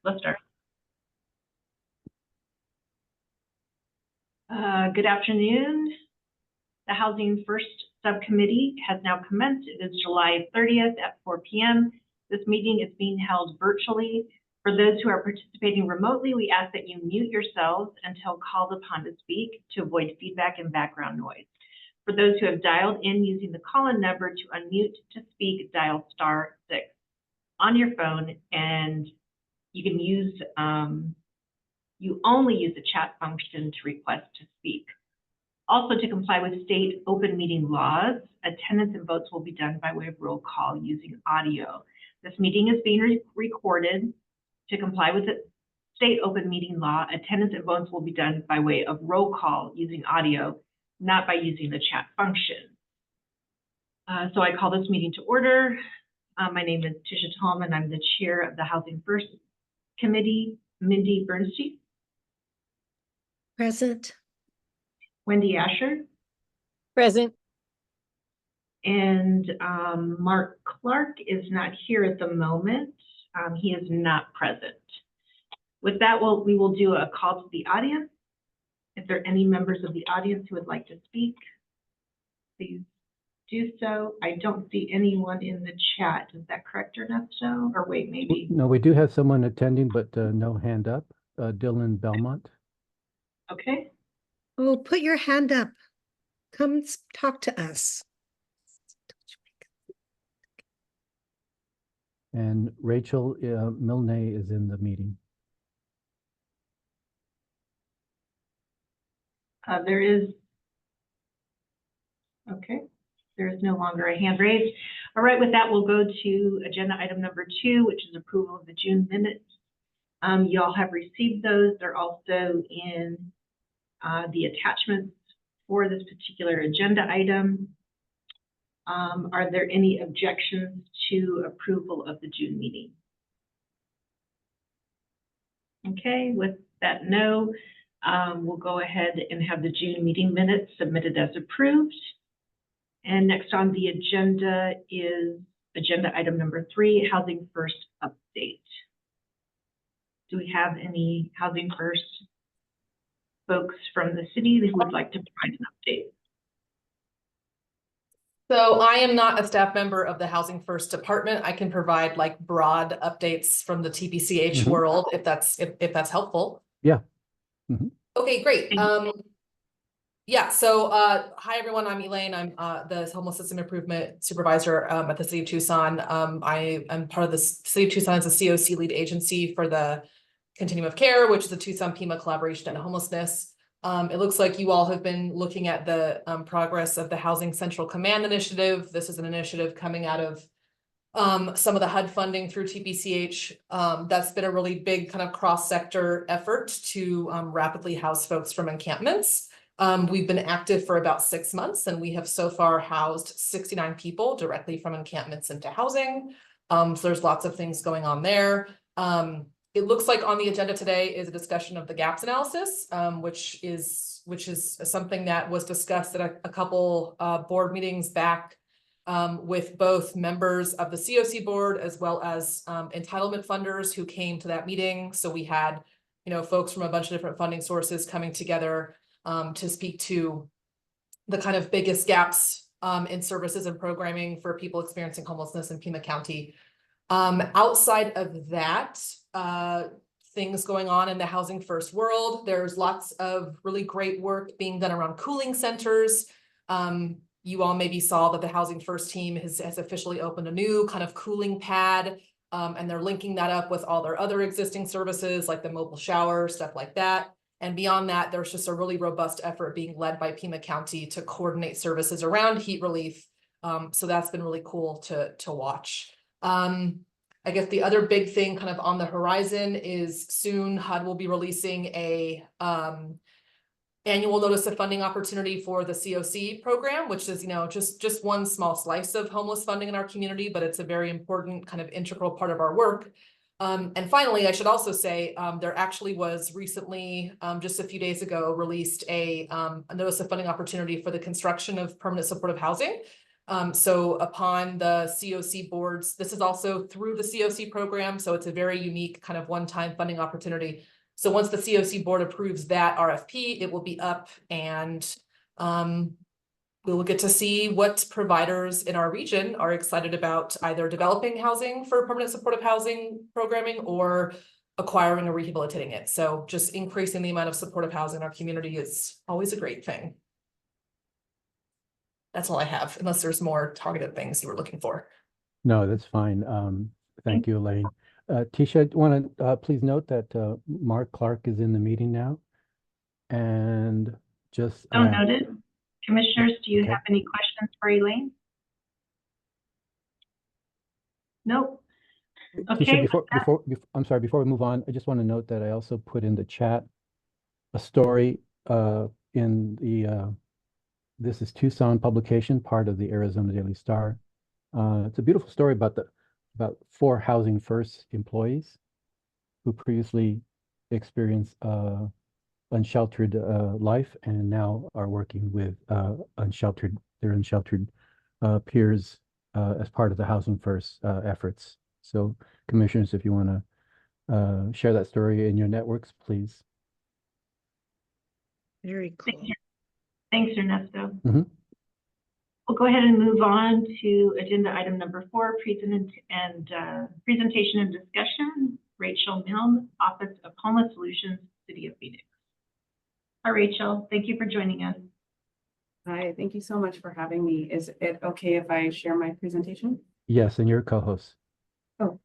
Let's start. Good afternoon. The Housing First Subcommittee has now commenced. It is July 30th at 4 p.m. This meeting is being held virtually. For those who are participating remotely, we ask that you mute yourselves until called upon to speak to avoid feedback and background noise. For those who have dialed in using the call-in number, to unmute to speak, dial *6 on your phone, and you can use, you only use the chat function to request to speak. Also, to comply with state open meeting laws, attendance and votes will be done by way of roll call using audio. This meeting is being recorded. To comply with the state open meeting law, attendance and votes will be done by way of roll call using audio, not by using the chat function. So I call this meeting to order. My name is Tisha Tallman. I'm the chair of the Housing First Committee. Mindy Bernstein. Present. Wendy Asher. Present. And Mark Clark is not here at the moment. He is not present. With that, we will do a call to the audience. If there are any members of the audience who would like to speak, please do so. I don't see anyone in the chat. Is that correct, Ernesto? Or wait, maybe. No, we do have someone attending, but no hand up. Dylan Belmont. Okay. Oh, put your hand up. Come talk to us. And Rachel Milne is in the meeting. There is no longer a hand raised. All right, with that, we'll go to agenda item number 2, which is approval of the June minutes. You all have received those. They're also in the attachments for this particular agenda item. Are there any objections to approval of the June meeting? Okay, with that, no. We'll go ahead and have the June meeting minutes submitted as approved. And next on the agenda is agenda item number 3, Housing First update. Do we have any Housing First folks from the city who would like to provide an update? So I am not a staff member of the Housing First department. I can provide like broad updates from the TPCH world if that's helpful. Yeah. Okay, great. Yeah, so hi everyone, I'm Elaine. I'm the Homeless System Improvement Supervisor at the City of Tucson. I am part of the City of Tucson as a COC lead agency for the Continuum of Care, which is a Tucson Pima collaboration on homelessness. It looks like you all have been looking at the progress of the Housing Central Command Initiative. This is an initiative coming out of some of the HUD funding through TPCH. That's been a really big kind of cross-sector effort to rapidly house folks from encampments. We've been active for about 6 months, and we have so far housed 69 people directly from encampments into housing. So there's lots of things going on there. It looks like on the agenda today is a discussion of the gaps analysis, which is something that was discussed at a couple board meetings back with both members of the COC board as well as entitlement funders who came to that meeting. So we had, folks from a bunch of different funding sources coming together to speak to the kind of biggest gaps in services and programming for people experiencing homelessness in Pima County. Outside of that, things going on in the Housing First world. There's lots of really great work being done around cooling centers. You all maybe saw that the Housing First team has officially opened a new kind of cooling pad, and they're linking that up with all their other existing services like the mobile shower, stuff like that. And beyond that, there's just a really robust effort being led by Pima County to coordinate services around heat relief. So that's been really cool to watch. I guess the other big thing kind of on the horizon is soon HUD will be releasing a annual notice of funding opportunity for the COC program, which is, just one small slice of homeless funding in our community, but it's a very important kind of integral part of our work. And finally, I should also say there actually was recently, just a few days ago, released a notice of funding opportunity for the construction of permanent supportive housing. So upon the COC boards, this is also through the COC program, so it's a very unique kind of one-time funding opportunity. So once the COC board approves that RFP, it will be up, and we will get to see what providers in our region are excited about either developing housing for permanent supportive housing programming or acquiring or rehabilitating it. So just increasing the amount of supportive housing in our community is always a great thing. That's all I have, unless there's more targeted things you were looking for. No, that's fine. Thank you, Elaine. Tisha, want to please note that Mark Clark is in the meeting now. And just So noted. Commissioners, do you okay. have any questions for Elaine? Nope. Okay. Tisha, I'm sorry, before we move on, I just want to note that I also put in the chat a story in the This is Tucson publication, part of the Arizona Daily Star. It's a beautiful story about 4 Housing First employees who previously experienced unsheltered life and now are working with their unsheltered peers as part of the Housing First efforts. So, commissioners, if you want to share that story in your networks, please. Very cool. Thanks, Ernesto. Mm-hmm. We'll go ahead and move on to agenda item number 4, presentation and discussion. Rachel Milne, Office of Homeless Solutions, City of Phoenix. Hi, Rachel. Thank you for joining us. Hi, thank you so much for having me. Is it okay if I share my presentation? Yes, and your co-host. Oh.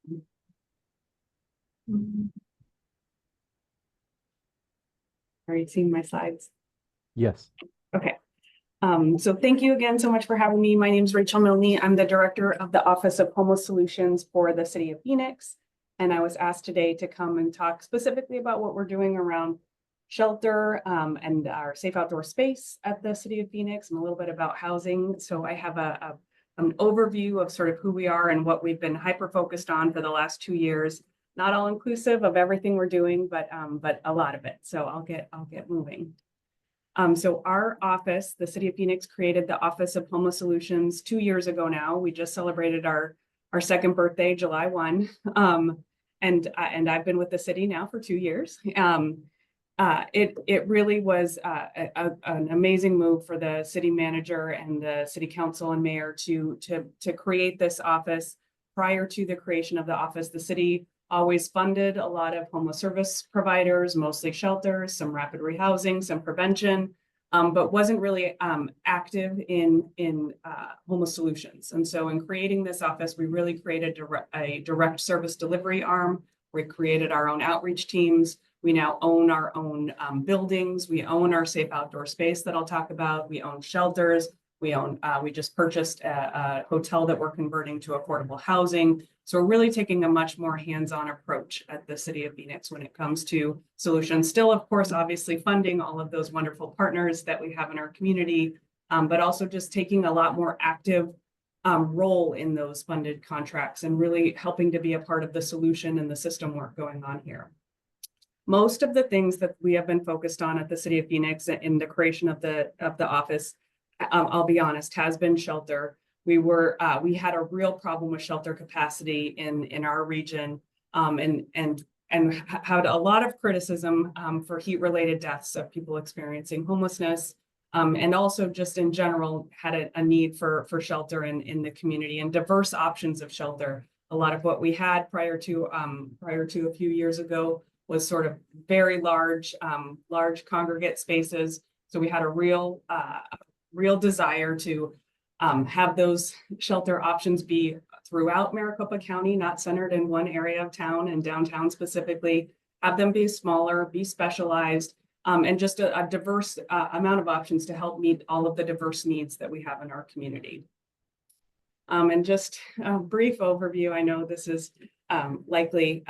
Are you seeing my slides? Yes. Okay. So thank you again so much for having me. My name is Rachel Milne. I'm the director of the Office of Homeless Solutions for the City of Phoenix. And I was asked today to come and talk specifically about what we're doing around shelter and our safe outdoor space at the City of Phoenix and a little bit about housing. So I have an overview of sort of who we are and what we've been hyper-focused on for the last 2 years. Not all inclusive of everything we're doing, but a lot of it. So I'll get moving. So our office, the City of Phoenix, created the Office of Homeless Solutions 2 years ago now. We just celebrated our second birthday, July 1. And I've been with the city now for 2 years. It really was an amazing move for the city manager and the city council and mayor to create this office. Prior to the creation of the office, the city always funded a lot of homeless service providers, mostly shelters, some rapid rehousing, some prevention, but wasn't really active in homeless solutions. And so in creating this office, we really created a direct service delivery arm. We created our own outreach teams. We now own our own buildings. We own our safe outdoor space that I'll talk about. We own shelters. We just purchased a hotel that we're converting to affordable housing. So we're really taking a much more hands-on approach at the City of Phoenix when it comes to solutions. Still, of course, obviously funding all of those wonderful partners that we have in our community, but also just taking a lot more active role in those funded contracts and really helping to be a part of the solution and the system work going on here. Most of the things that we have been focused on at the City of Phoenix in the creation of the office, I'll be honest, has been shelter. We had a real problem with shelter capacity in our region, and had a lot of criticism for heat-related deaths of people experiencing homelessness, and also just in general had a need for shelter in the community and diverse options of shelter. A lot of what we had prior to a few years ago was sort of very large congregate spaces. So we had a real desire to have those shelter options be throughout Maricopa County, not centered in one area of town and downtown specifically, have them be smaller, be specialized, and just a diverse amount of options to help meet all of the diverse needs that we have in our community. And just a brief overview, I know this is likely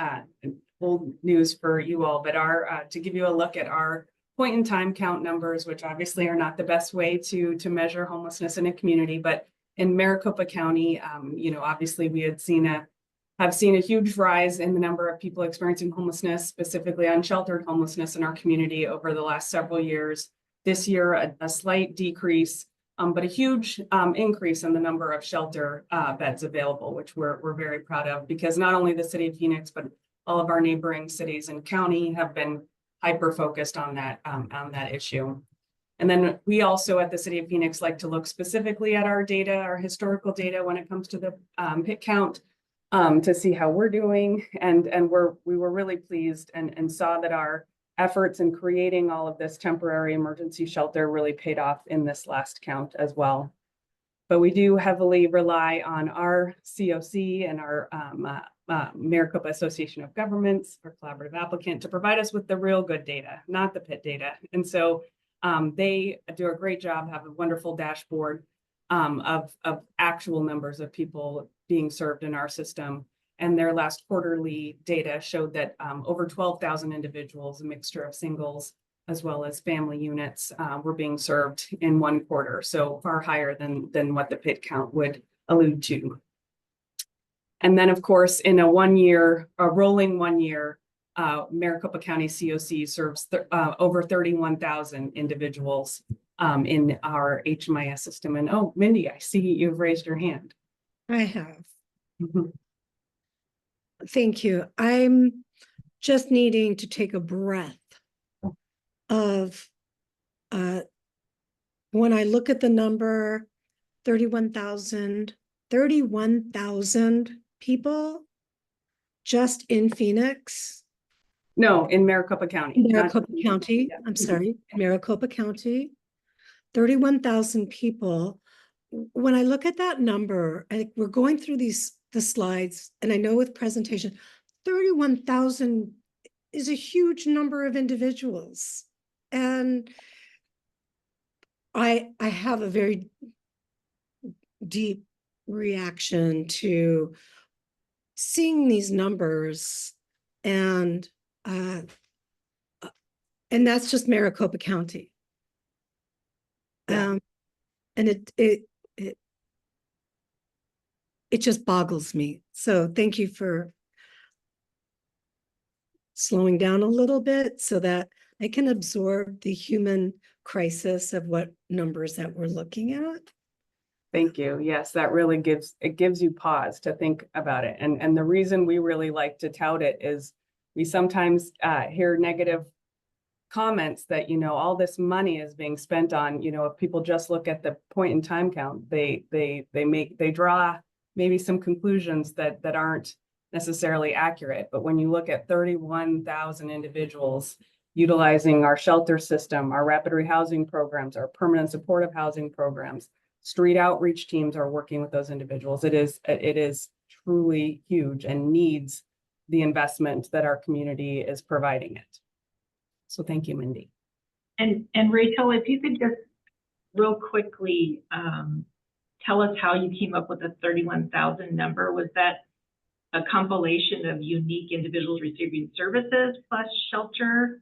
old news for you all, but to give you a look at our point in time count numbers, which obviously are not the best way to measure homelessness in a community, but in Maricopa County, obviously we have seen a huge rise in the number of people experiencing homelessness, specifically unsheltered homelessness in our community over the last several years. This year, a slight decrease, but a huge increase in the number of shelter beds available, which we're very proud of, because not only the city of Phoenix, but all of our neighboring cities and county have been hyper focused on that issue. And then we also at the city of Phoenix like to look specifically at our data, our historical data when it comes to the hit count, to see how we're doing. And we were really pleased and saw that our efforts in creating all of this temporary emergency shelter really paid off in this last count as well. But we do heavily rely on our COC and our Maricopa Association of Governments, our collaborative applicant, to provide us with the real good data, not the PIT data. And so they do a great job, have a wonderful dashboard of actual numbers of people being served in our system. And their last quarterly data showed that over 12,000 individuals, a mixture of singles as well as family units, were being served in one quarter. So far higher than what the PIT count would allude to. And then, of course, in a rolling 1 year, Maricopa County COC serves over 31,000 individuals in our HMIS system. And oh, Mindy, I see you've raised your hand. I have. Mm-hmm. Thank you. I'm just needing to take a breath of when I look at the number 31,000 people just in Phoenix. No, in Maricopa County. Maricopa County, I'm sorry, Maricopa County, 31,000 people. When I look at that number, we're going through the slides, and I know with presentation, 31,000 is a huge number of individuals. And I have a very deep reaction to seeing these numbers, and that's just Maricopa County. Yeah. And it just boggles me. So thank you for slowing down a little bit so that I can absorb the human crisis of what numbers that we're looking at. Thank you. Yes, that really gives you pause to think about it. And the reason we really like to tout it is we sometimes hear negative comments that, all this money is being spent on, if people just look at the point in time count, they draw maybe some conclusions that aren't necessarily accurate. But when you look at 31,000 individuals utilizing our shelter system, our rapid rehousing programs, our permanent supportive housing programs, street outreach teams are working with those individuals. It is truly huge and needs the investment that our community is providing it. So thank you, Mindy. And Rachel, if you could just real quickly tell us how you came up with the 31,000 number. Was that a compilation of unique individuals receiving services plus shelter?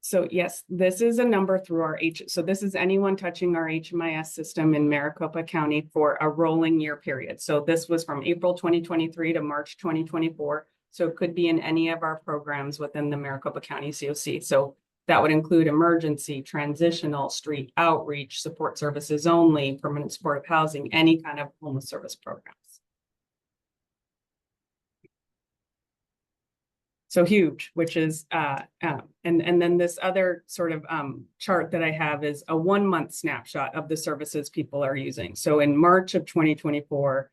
So yes, this is a number through our so this is anyone touching our HMIS system in Maricopa County for a rolling year period. So this was from April 2023 to March 2024. So it could be in any of our programs within the Maricopa County COC. So that would include emergency, transitional, street outreach, support services only, permanent supportive housing, any kind of homeless service programs. So huge, which is, and then this other sort of chart that I have is a 1 month snapshot of the services people are using. So in March of 2024,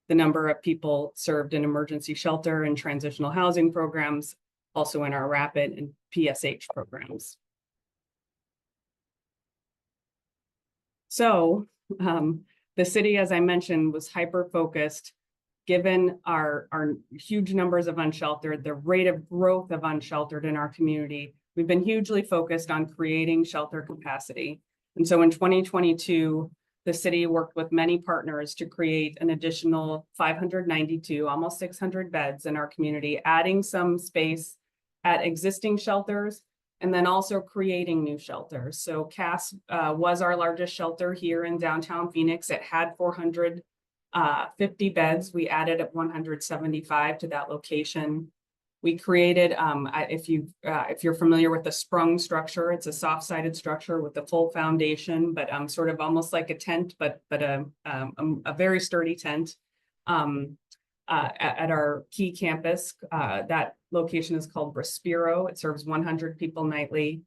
the number of people served in emergency shelter and transitional housing programs, also in our rapid and PSH programs. So the city, as I mentioned, was hyper-focused. Given our huge numbers of unsheltered, the rate of growth of unsheltered in our community, we've been hugely focused on creating shelter capacity. And so in 2022, the city worked with many partners to create an additional 592, almost 600 beds in our community, adding some space at existing shelters, and then also creating new shelters. So Cass was our largest shelter here in downtown Phoenix. It had 450 beds. We added 175 to that location. We created, if you're familiar with the sprung structure, it's a soft-sided structure with the full foundation, but sort of almost like a tent, but a very sturdy tent. At our key campus, that location is called Respiro. It serves 100 people nightly.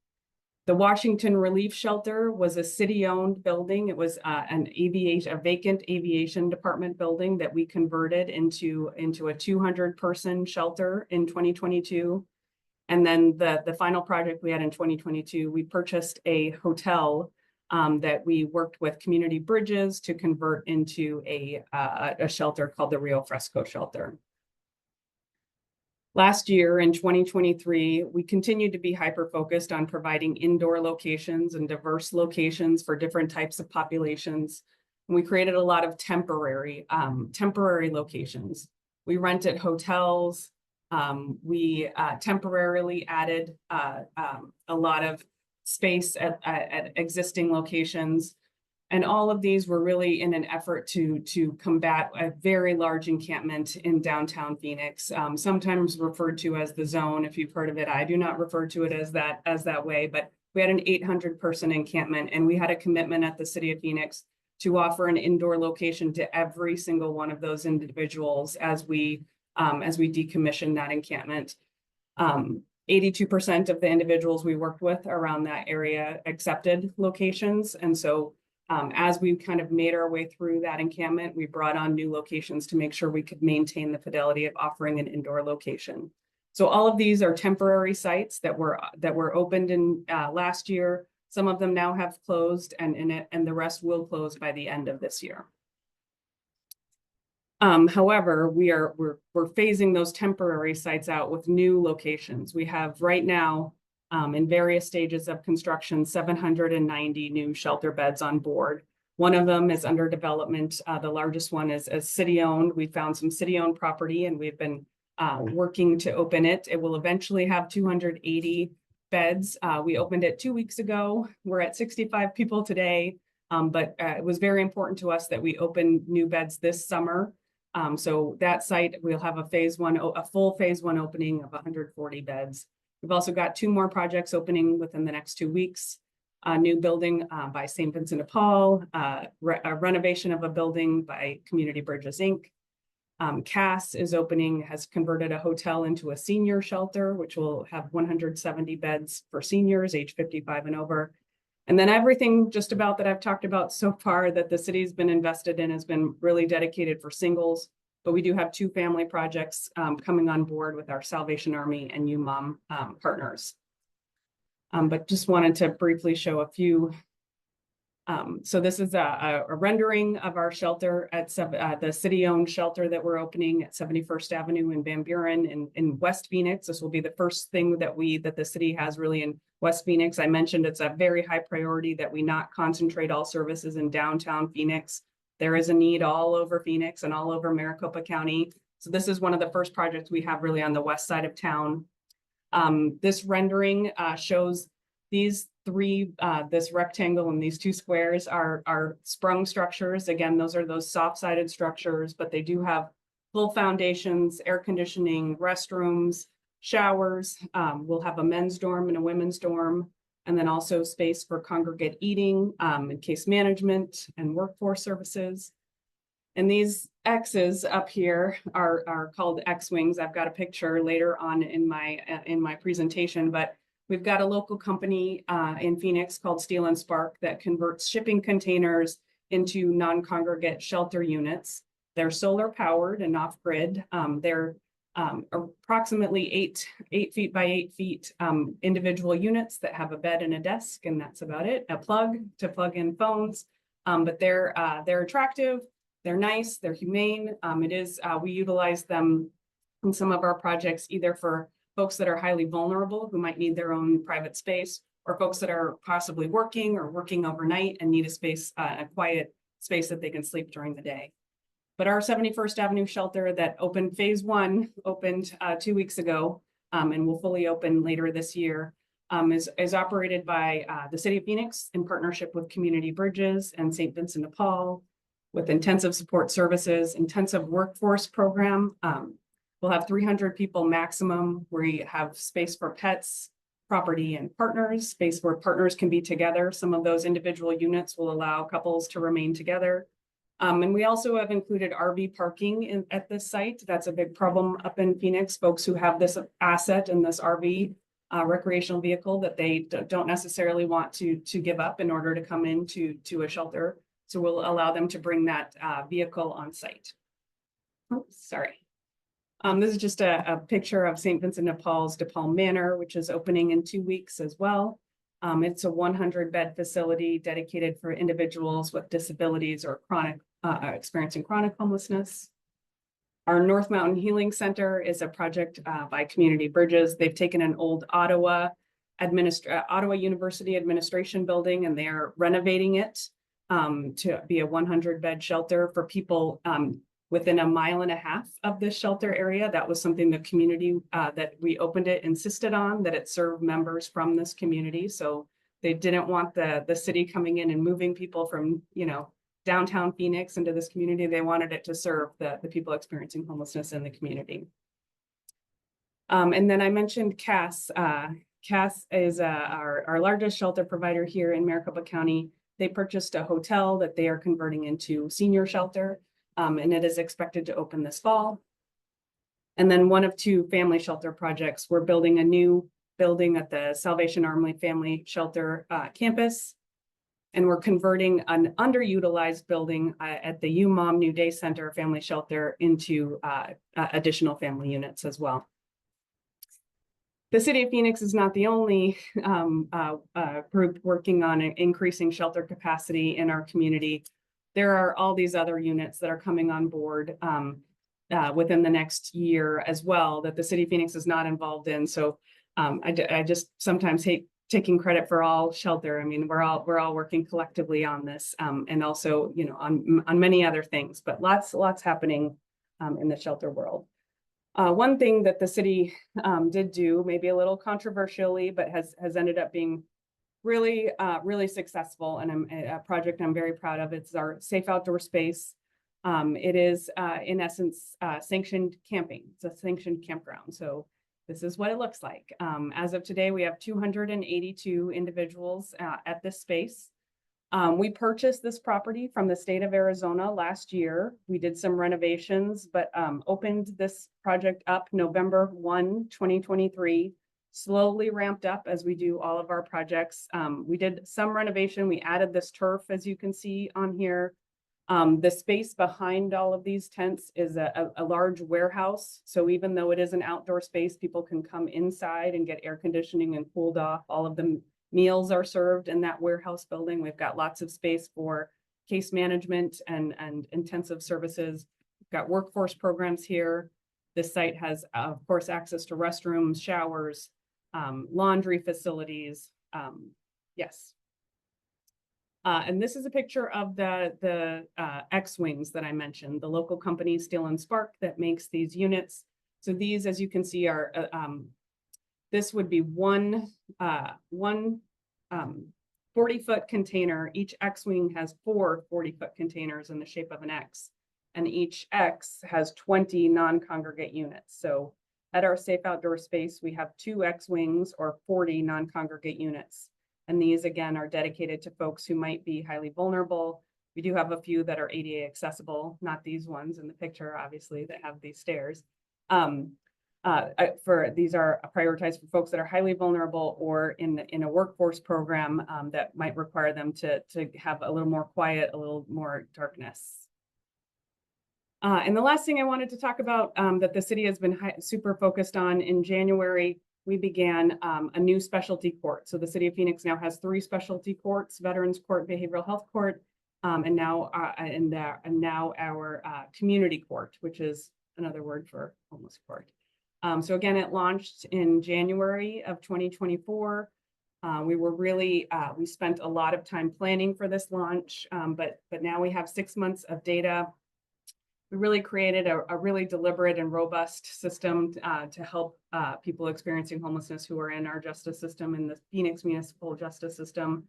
The Washington Relief Shelter was a city-owned building. It was a vacant aviation department building that we converted into a 200-person shelter in 2022. And then the final project we had in 2022, we purchased a hotel that we worked with Community Bridges to convert into a shelter called the Rio Fresco Shelter. Last year in 2023, we continued to be hyper-focused on providing indoor locations and diverse locations for different types of populations. And we created a lot of temporary locations. We rented hotels. We temporarily added a lot of space at existing locations. And all of these were really in an effort to combat a very large encampment in downtown Phoenix, sometimes referred to as the zone, if you've heard of it. I do not refer to it as that way, but we had an 800-person encampment, and we had a commitment at the city of Phoenix to offer an indoor location to every single one of those individuals as we decommissioned that encampment. 82% of the individuals we worked with around that area accepted locations, and so as we kind of made our way through that encampment, we brought on new locations to make sure we could maintain the fidelity of offering an indoor location. So all of these are temporary sites that were opened in last year. Some of them now have closed, and the rest will close by the end of this year. However, we're phasing those temporary sites out with new locations. We have right now, in various stages of construction, 790 new shelter beds on board. One of them is under development. The largest one is city-owned. We found some city-owned property, and we've been working to open it. It will eventually have 280 beds. We opened it 2 weeks ago. We're at 65 people today, but it was very important to us that we open new beds this summer. So that site, we'll have a full phase one opening of 140 beds. We've also got 2 more projects opening within the next 2 weeks. A new building by St. Vincent de Paul, a renovation of a building by Community Bridges, Inc. Cass is opening, has converted a hotel into a senior shelter, which will have 170 beds for seniors age 55 and over. And then everything just about that I've talked about so far that the city's been invested in has been really dedicated for singles. But we do have 2 family projects coming on board with our Salvation Army and UMOM partners. But just wanted to briefly show a few. So this is a rendering of our shelter at the city-owned shelter that we're opening at 71st Avenue in Van Buren in West Phoenix. This will be the first thing that the city has really in West Phoenix. I mentioned it's a very high priority that we not concentrate all services in downtown Phoenix. There is a need all over Phoenix and all over Maricopa County. So this is one of the first projects we have really on the west side of town. This rendering shows these 3, this rectangle and these 2 squares are sprung structures. Again, those are those soft-sided structures, but they do have full foundations, air conditioning, restrooms, showers. We'll have a men's dorm and a women's dorm, and then also space for congregate eating, and case management and workforce services. And these X's up here are called X-wings. I've got a picture later on in my presentation, but we've got a local company in Phoenix called Steel and Spark that converts shipping containers into non-congregate shelter units. They're solar powered and off-grid. They're approximately 8 feet by 8 feet individual units that have a bed and a desk, and that's about it. A plug to plug in phones, but they're attractive, they're nice, they're humane. We utilize them in some of our projects either for folks that are highly vulnerable who might need their own private space, or folks that are possibly working overnight and need a space, a quiet space that they can sleep during the day. But our 71st Avenue shelter that opened phase 1 opened 2 weeks ago, and will fully open later this year, is operated by the City of Phoenix in partnership with Community Bridges and St. Vincent de Paul, with intensive support services, intensive workforce program. We'll have 300 people maximum. We have space for pets, property, and partners, space where partners can be together. Some of those individual units will allow couples to remain together. And we also have included RV parking at this site. That's a big problem up in Phoenix. Folks who have this asset and this RV recreational vehicle that they don't necessarily want to give up in order to come into a shelter. So we'll allow them to bring that vehicle on site. Oh, sorry. This is just a picture of St. Vincent de Paul's DePaul Manor, which is opening in 2 weeks as well. It's a 100-bed facility dedicated for individuals with disabilities or experiencing chronic homelessness. Our North Mountain Healing Center is a project by Community Bridges. They've taken an old Ottawa University administration building, and they are renovating it to be a 100-bed shelter for people within 1.5 miles of this shelter area. That was something the community that we opened it insisted on, that it served members from this community. So they didn't want the city coming in and moving people from, downtown Phoenix into this community. They wanted it to serve the people experiencing homelessness in the community. And then I mentioned CAS. CAS is our largest shelter provider here in Maricopa County. They purchased a hotel that they are converting into senior shelter. And it is expected to open this fall. And then one of 2 family shelter projects. We're building a new building at the Salvation Army Family Shelter campus. And we're converting an underutilized building at the UMOM New Day Center Family Shelter into additional family units as well. The City of Phoenix is not the only group working on increasing shelter capacity in our community. There are all these other units that are coming on board within the next year as well that the City of Phoenix is not involved in. So I just sometimes hate taking credit for all shelter. I mean, we're all working collectively on this and also, on many other things, but lots really in the shelter world. One thing that the city did do, maybe a little controversially, but has ended up being really successful, and a project I'm very proud of. It's our safe outdoor space. It is in essence sanctioned camping. It's a sanctioned campground. So this is what it looks like. As of today, we have 282 individuals at this space. We purchased this property from the state of Arizona last year. We did some renovations, but opened this project up November 1, 2023. Slowly ramped up as we do all of our projects. We did some renovation. We added this turf, as you can see on here. The space behind all of these tents is a large warehouse. So even though it is an outdoor space, people can come inside and get air conditioning and cooled off. All of the meals are served in that warehouse building. We've got lots of space for case management and intensive services. We've got workforce programs here. This site has, of course, access to restrooms, showers, laundry facilities. Yes. And this is a picture of the X-Wings that I mentioned, the local company Steel and Spark that makes these units. So these, as you can see, are this would be one 40-foot container. Each X-Wing has 4 40-foot containers in the shape of an X, and each X has 20 non-congregate units. So at our safe outdoor space, we have 2 X-Wings or 40 non-congregate units. And these, again, are dedicated to folks who might be highly vulnerable. We do have a few that are ADA accessible, not these ones in the picture, obviously, that have these stairs. These are prioritized for folks that are highly vulnerable or in a workforce program that might require them to have a little more quiet, a little more darkness. And the last thing I wanted to talk about that the city has been super focused on, in January, we began a new specialty court. So the City of Phoenix now has 3 specialty courts: Veterans Court, Behavioral Health Court, and now our Community Court, which is another word for homeless court. So again, it launched in January of 2024. We spent a lot of time planning for this launch, but now we have 6 months of data. We really created a really deliberate and robust system to help people experiencing homelessness who are in our justice system, in the Phoenix Municipal Justice System.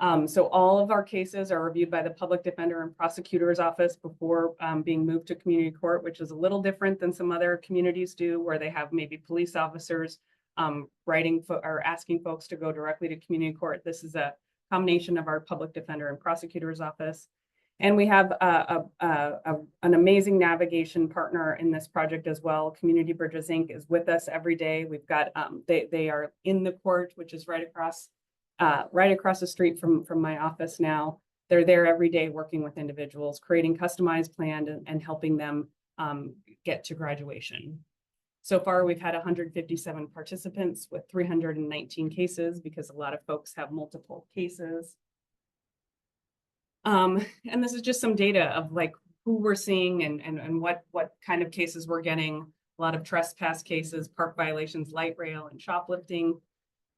So all of our cases are reviewed by the public defender and prosecutor's office before being moved to community court, which is a little different than some other communities do, where they have maybe police officers writing or asking folks to go directly to community court. This is a combination of our public defender and prosecutor's office. And we have an amazing navigation partner in this project as well. Community Bridges Inc. is with us every day. We've got, they are in the court, which is right across the street from my office now. They're there every day working with individuals, creating customized plans and helping them get to graduation. So far, we've had 157 participants with 319 cases because a lot of folks have multiple cases. And this is just some data of like who we're seeing and what kind of cases we're getting. A lot of trespass cases, park violations, light rail, and shoplifting.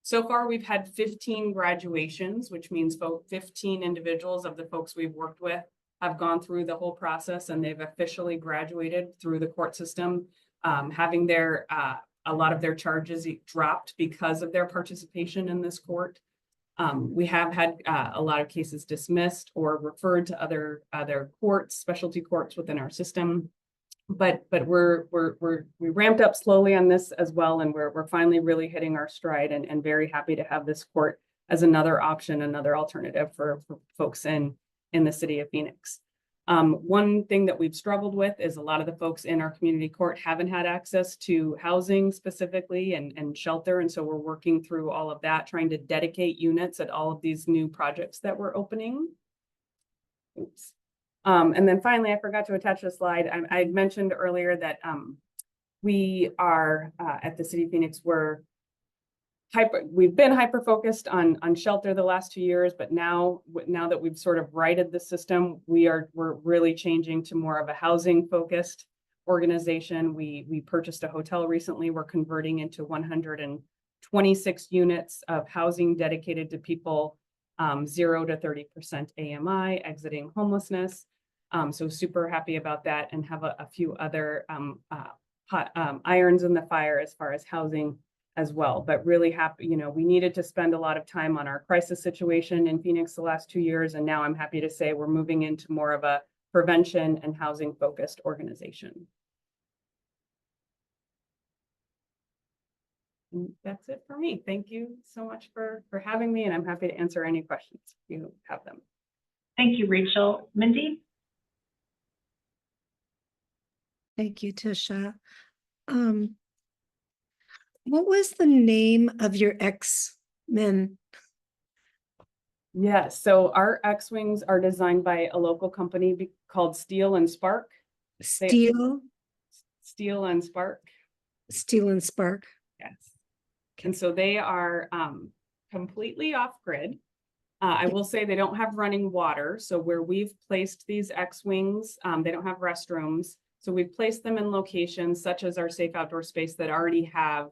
So far, we've had 15 graduations, which means 15 individuals of the folks we've worked with have gone through the whole process and they've officially graduated through the court system, having a lot of their charges dropped because of their participation in this court. We have had a lot of cases dismissed or referred to other courts, specialty courts within our system. But we ramped up slowly on this as well, and we're finally really hitting our stride and very happy to have this court as another option, another alternative for folks in the city of Phoenix. One thing that we've struggled with is a lot of the folks in our community court haven't had access to housing specifically and shelter. And so we're working through all of that, trying to dedicate units at all of these new projects that we're opening. Oops. And then finally, I forgot to attach a slide. I mentioned earlier that we are at the City of Phoenix, we've been hyper focused on shelter the last 2 years, but now that we've sort of righted the system, we're really changing to more of a housing focused organization. We purchased a hotel recently. We're converting into 126 units of housing dedicated to people 0 to 30% AMI exiting homelessness. So super happy about that and have a few other irons in the fire as far as housing as well, but really happy, we needed to spend a lot of time on our crisis situation in Phoenix the last 2 years. And now I'm happy to say we're moving into more of a prevention and housing focused organization. And that's it for me. Thank you so much for having me, and I'm happy to answer any questions if you have them. Thank you, Rachel. Mindy? Thank you, Tisha. What was the name of your X-Men? Yes, so our X-Wings are designed by a local company called Steel and Spark. Steel and Spark. Steel and Spark. Yes. And so they are completely off-grid. I will say they don't have running water. So where we've placed these X-Wings, they don't have restrooms. So we've placed them in locations such as our safe outdoor space that already have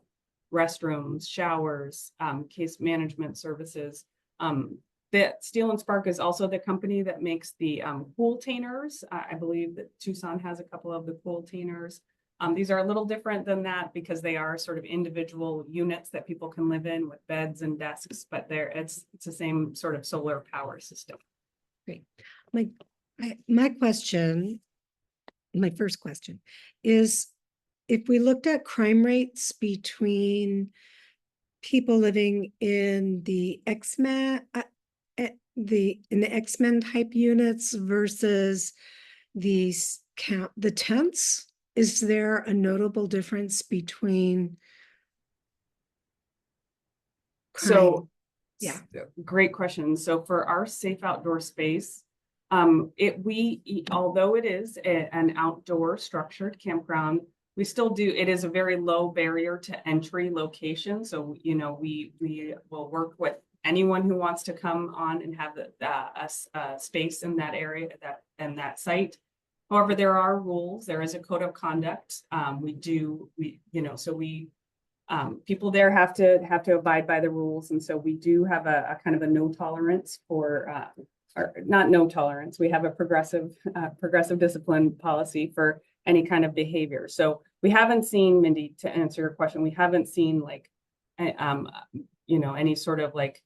restrooms, showers, case management services. The Steel and Spark is also the company that makes the pool tainers. I believe that Tucson has a couple of the pool tainers. These are a little different than that because they are sort of individual units that people can live in with beds and desks, but it's the same sort of solar power system. Great. My first question is, if we looked at crime rates between people living in the X-Men, X-Men type units versus the tents, is there a notable difference between crime? So, yeah, great question. So for our safe outdoor space, although it is an outdoor structured campground, we still do, it is a very low barrier to entry location. So, we will work with anyone who wants to come on and have a space in that area, that site. However, there are rules. There is a code of conduct. People there have to abide by the rules. And so we do have a kind of a no tolerance for, or not no tolerance. We have a progressive discipline policy for any kind of behavior. So we haven't seen, Mindy, to answer your question, we haven't seen like, any sort of like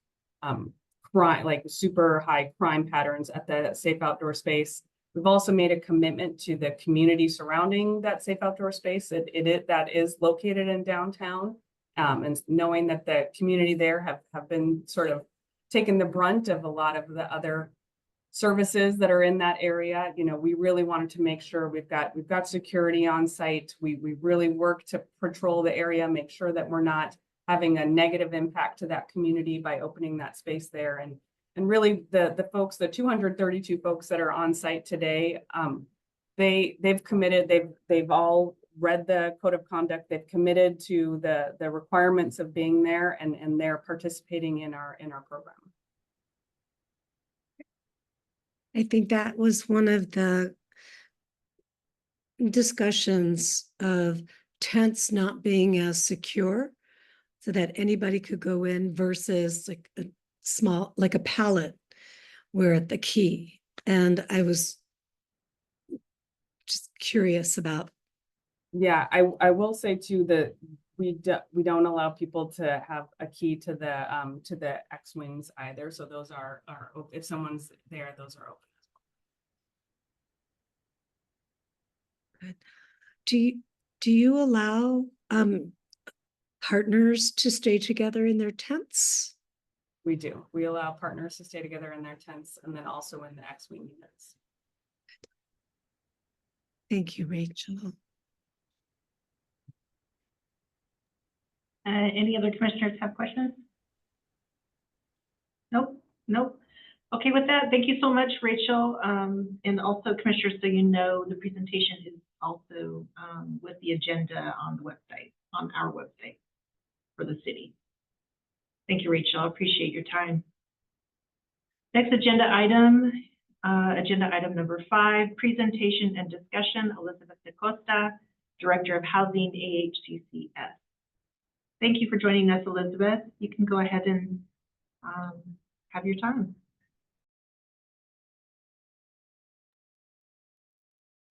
crime, like super high crime patterns at the safe outdoor space. We've also made a commitment to the community surrounding that safe outdoor space. That is located in downtown. And knowing that the community there have been sort of taking the brunt of a lot of the other services that are in that area. You know, we really wanted to make sure we've got security on site. We really work to patrol the area, make sure that we're not having a negative impact to that community by opening that space there. And really the folks, the 232 folks that are on site today, they've committed, they've all read the code of conduct, they've committed to the requirements of being there, and they're participating in our program. I think that was one of the discussions of tents not being as secure so that anybody could go in versus like a small, like a pallet where at the key. And I was just curious about. Yeah, I will say too that we don't allow people to have a key to the X-wings either. So those are if someone's there, those are open as well. Do you allow partners to stay together in their tents? We do. We allow partners to stay together in their tents and then also in the X-wing units. Thank you, Rachel. Any other commissioners have questions? Nope. Okay, with that, thank you so much, Rachel. And also, commissioners, so you know, the presentation is also with the agenda on the website, on our website for the city. Thank you, Rachel. I appreciate your time. Next agenda item number 5, presentation and discussion, Elizabeth DaCosta, Director of Housing, AHCCS. Thank you for joining us, Elizabeth. You can go ahead and have your time.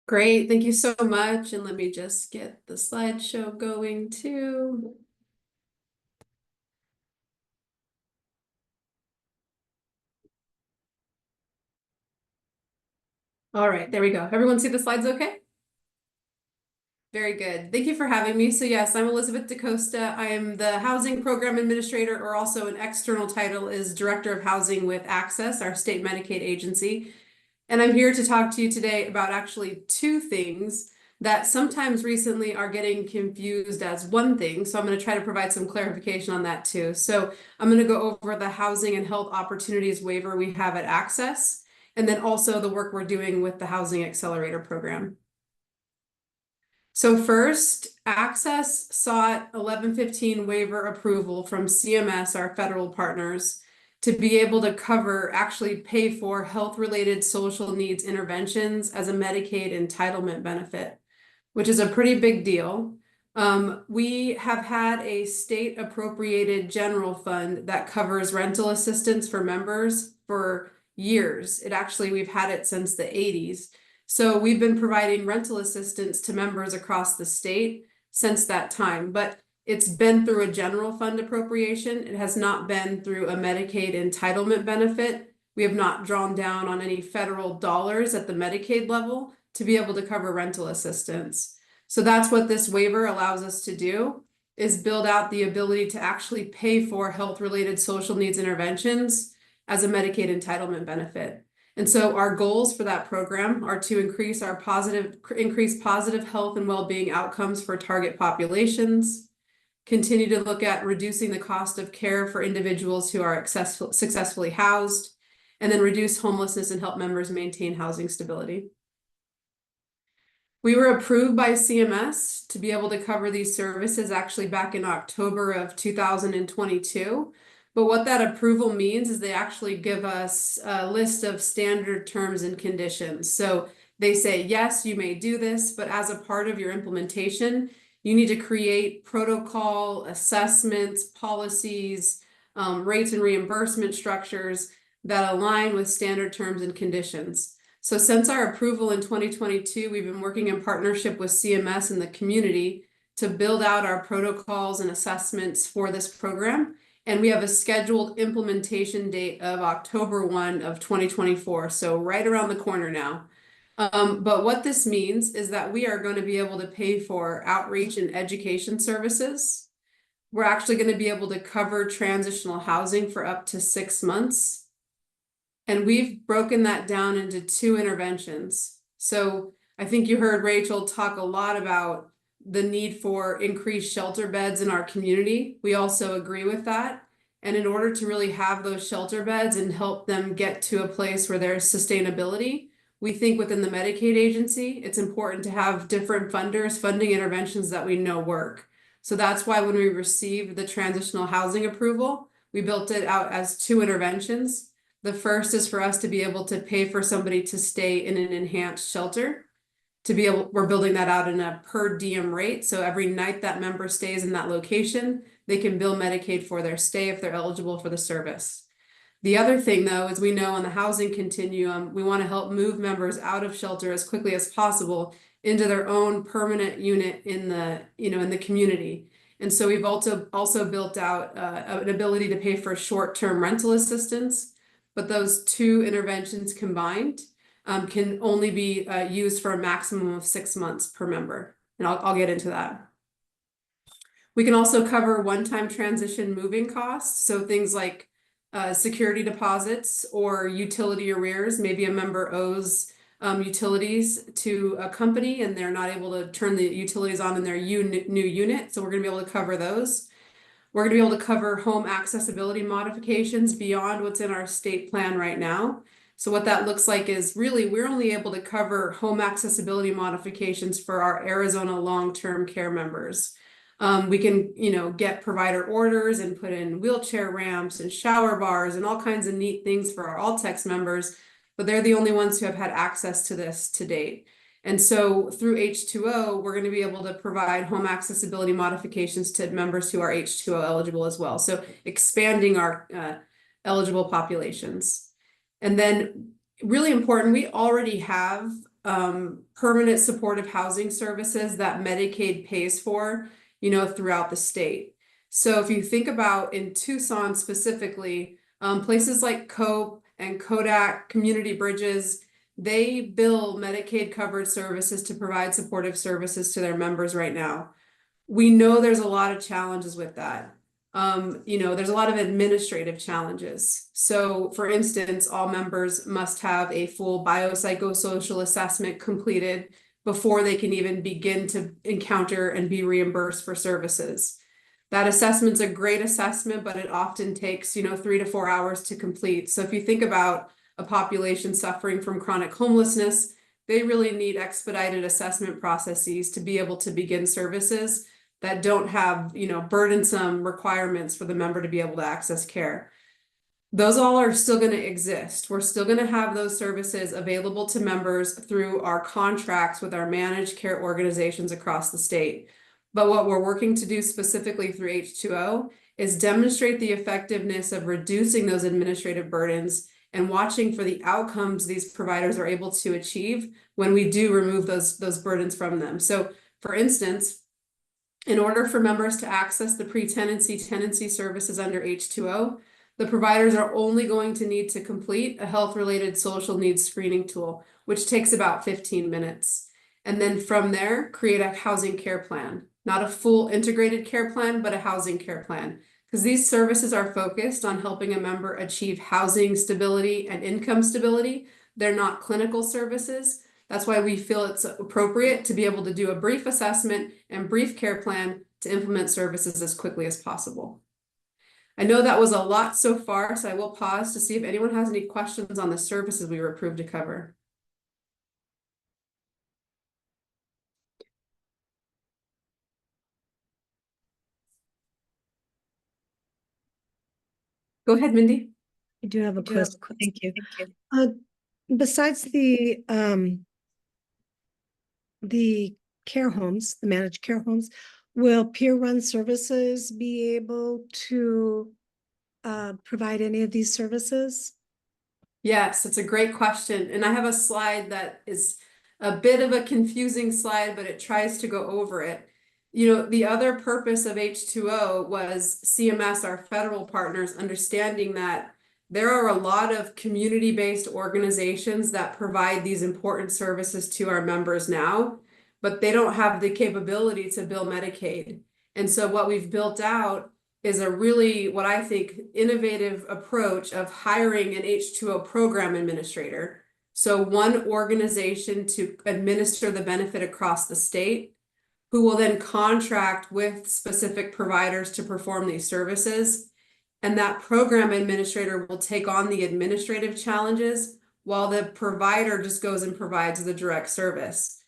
Great, thank you so much. And let me just get the slideshow going too. All right, there we go. Everyone see the slides okay? Very good. Thank you for having me. So yes, I'm Elizabeth DaCosta. I am the Housing Program Administrator, or also an external title is Director of Housing with Access, our state Medicaid agency. And I'm here to talk to you today about actually 2 things that sometimes recently are getting confused as one thing. So I'm going to try to provide some clarification on that too. So I'm going to go over the Housing and Health Opportunities waiver we have at Access, and then also the work we're doing with the Housing Accelerator program. So first, Access sought 1115 waiver approval from CMS, our federal partners, to be able to actually pay for health-related social needs interventions as a Medicaid entitlement benefit, which is a pretty big deal. We have had a state appropriated general fund that covers rental assistance for members for years. We've had it since the 80s. So we've been providing rental assistance to members across the state since that time, but it's been through a general fund appropriation. It has not been through a Medicaid entitlement benefit. We have not drawn down on any federal dollars at the Medicaid level to be able to cover rental assistance. So that's what this waiver allows us to do, is build out the ability to actually pay for health-related social needs interventions as a Medicaid entitlement benefit. And so our goals for that program are to increase positive health and well-being outcomes for target populations, continue to look at reducing the cost of care for individuals who are successfully housed, and then reduce homelessness and help members maintain housing stability. We were approved by CMS to be able to cover these services actually back in October of 2022. But what that approval means is they actually give us a list of standard terms and conditions. So they say, yes, you may do this, but as a part of your implementation, you need to create protocol, assessments, policies, rates and reimbursement structures that align with standard terms and conditions. So since our approval in 2022, we've been working in partnership with CMS and the community to build out our protocols and assessments for this program. And we have a scheduled implementation date of October 1 of 2024, so right around the corner now. But what this means is that we are going to be able to pay for outreach and education services. We're actually going to be able to cover transitional housing for up to 6 months. And we've broken that down into 2 interventions. So I think you heard Rachel talk a lot about the need for increased shelter beds in our community. We also agree with that. And in order to really have those shelter beds and help them get to a place where there's sustainability, we think within the Medicaid agency, it's important to have different funders funding interventions that we know work. So that's why when we received the transitional housing approval, we built it out as 2 interventions. The first is for us to be able to pay for somebody to stay in an enhanced shelter. We're building that out in a per diem rate. So every night that member stays in that location, they can bill Medicaid for their stay if they're eligible for the service. The other thing though, is we know on the housing continuum, we want to help move members out of shelter as quickly as possible into their own permanent unit in the community. And so we've also built out an ability to pay for short-term rental assistance, but those 2 interventions combined can only be used for a maximum of 6 months per member. And I'll get into that. We can also cover one-time transition moving costs. So things like security deposits or utility arrears. Maybe a member owes utilities to a company and they're not able to turn the utilities on in their new unit. So we're going to be able to cover those. We're going to be able to cover home accessibility modifications beyond what's in our state plan right now. So what that looks like is really we're only able to cover home accessibility modifications for our Arizona long-term care members. We can, get provider orders and put in wheelchair ramps and shower bars and all kinds of neat things for our All-Tex members, but they're the only ones who have had access to this to date. And so through H2O, we're going to be able to provide home accessibility modifications to members who are H2O eligible as well. So expanding our eligible populations. And then really important, we already have permanent supportive housing services that Medicaid pays for, throughout the state. So if you think about in Tucson specifically, places like Cope and Kodak Community Bridges, they bill Medicaid covered services to provide supportive services to their members right now. We know there's a lot of challenges with that. There's a lot of administrative challenges. So for instance, all members must have a full biopsychosocial assessment completed before they can even begin to encounter and be reimbursed for services. That assessment's a great assessment, but it often takes, 3 to 4 hours to complete. So if you think about a population suffering from chronic homelessness, they really need expedited assessment processes to be able to begin services that don't have, burdensome requirements for the member to be able to access care. Those all are still going to exist. We're still going to have those services available to members through our contracts with our managed care organizations across the state. But what we're working to do specifically through H2O is demonstrate the effectiveness of reducing those administrative burdens and watching for the outcomes these providers are able to achieve when we do remove those burdens from them. So for instance, in order for members to access the pre-tenancy tenancy services under H2O, the providers are only going to need to complete a health-related social needs screening tool, which takes about 15 minutes. And then from there, create a housing care plan, not a full integrated care plan, but a housing care plan. Because these services are focused on helping a member achieve housing stability and income stability. They're not clinical services. That's why we feel it's appropriate to be able to do a brief assessment and brief care plan to implement services as quickly as possible. I know that was a lot so far, so I will pause to see if anyone has any questions on the services we were approved to cover. Go ahead, Mindy. I do have a question. Thank you. Besides the care homes, the managed care homes, will peer-run services be able to provide any of these services? Yes, it's a great question. And I have a slide that is a bit of a confusing slide, but it tries to go over it. the other purpose of H2O was CMS, our federal partners, understanding that there are a lot of community-based organizations that provide these important services to our members now, but they don't have the capability to bill Medicaid. And so what we've built out is a really, what I think, innovative approach of hiring an H2O program administrator. So one organization to administer the benefit across the state, who will then contract with specific providers to perform these services. And that program administrator will take on the administrative challenges while the provider just goes and provides the direct service.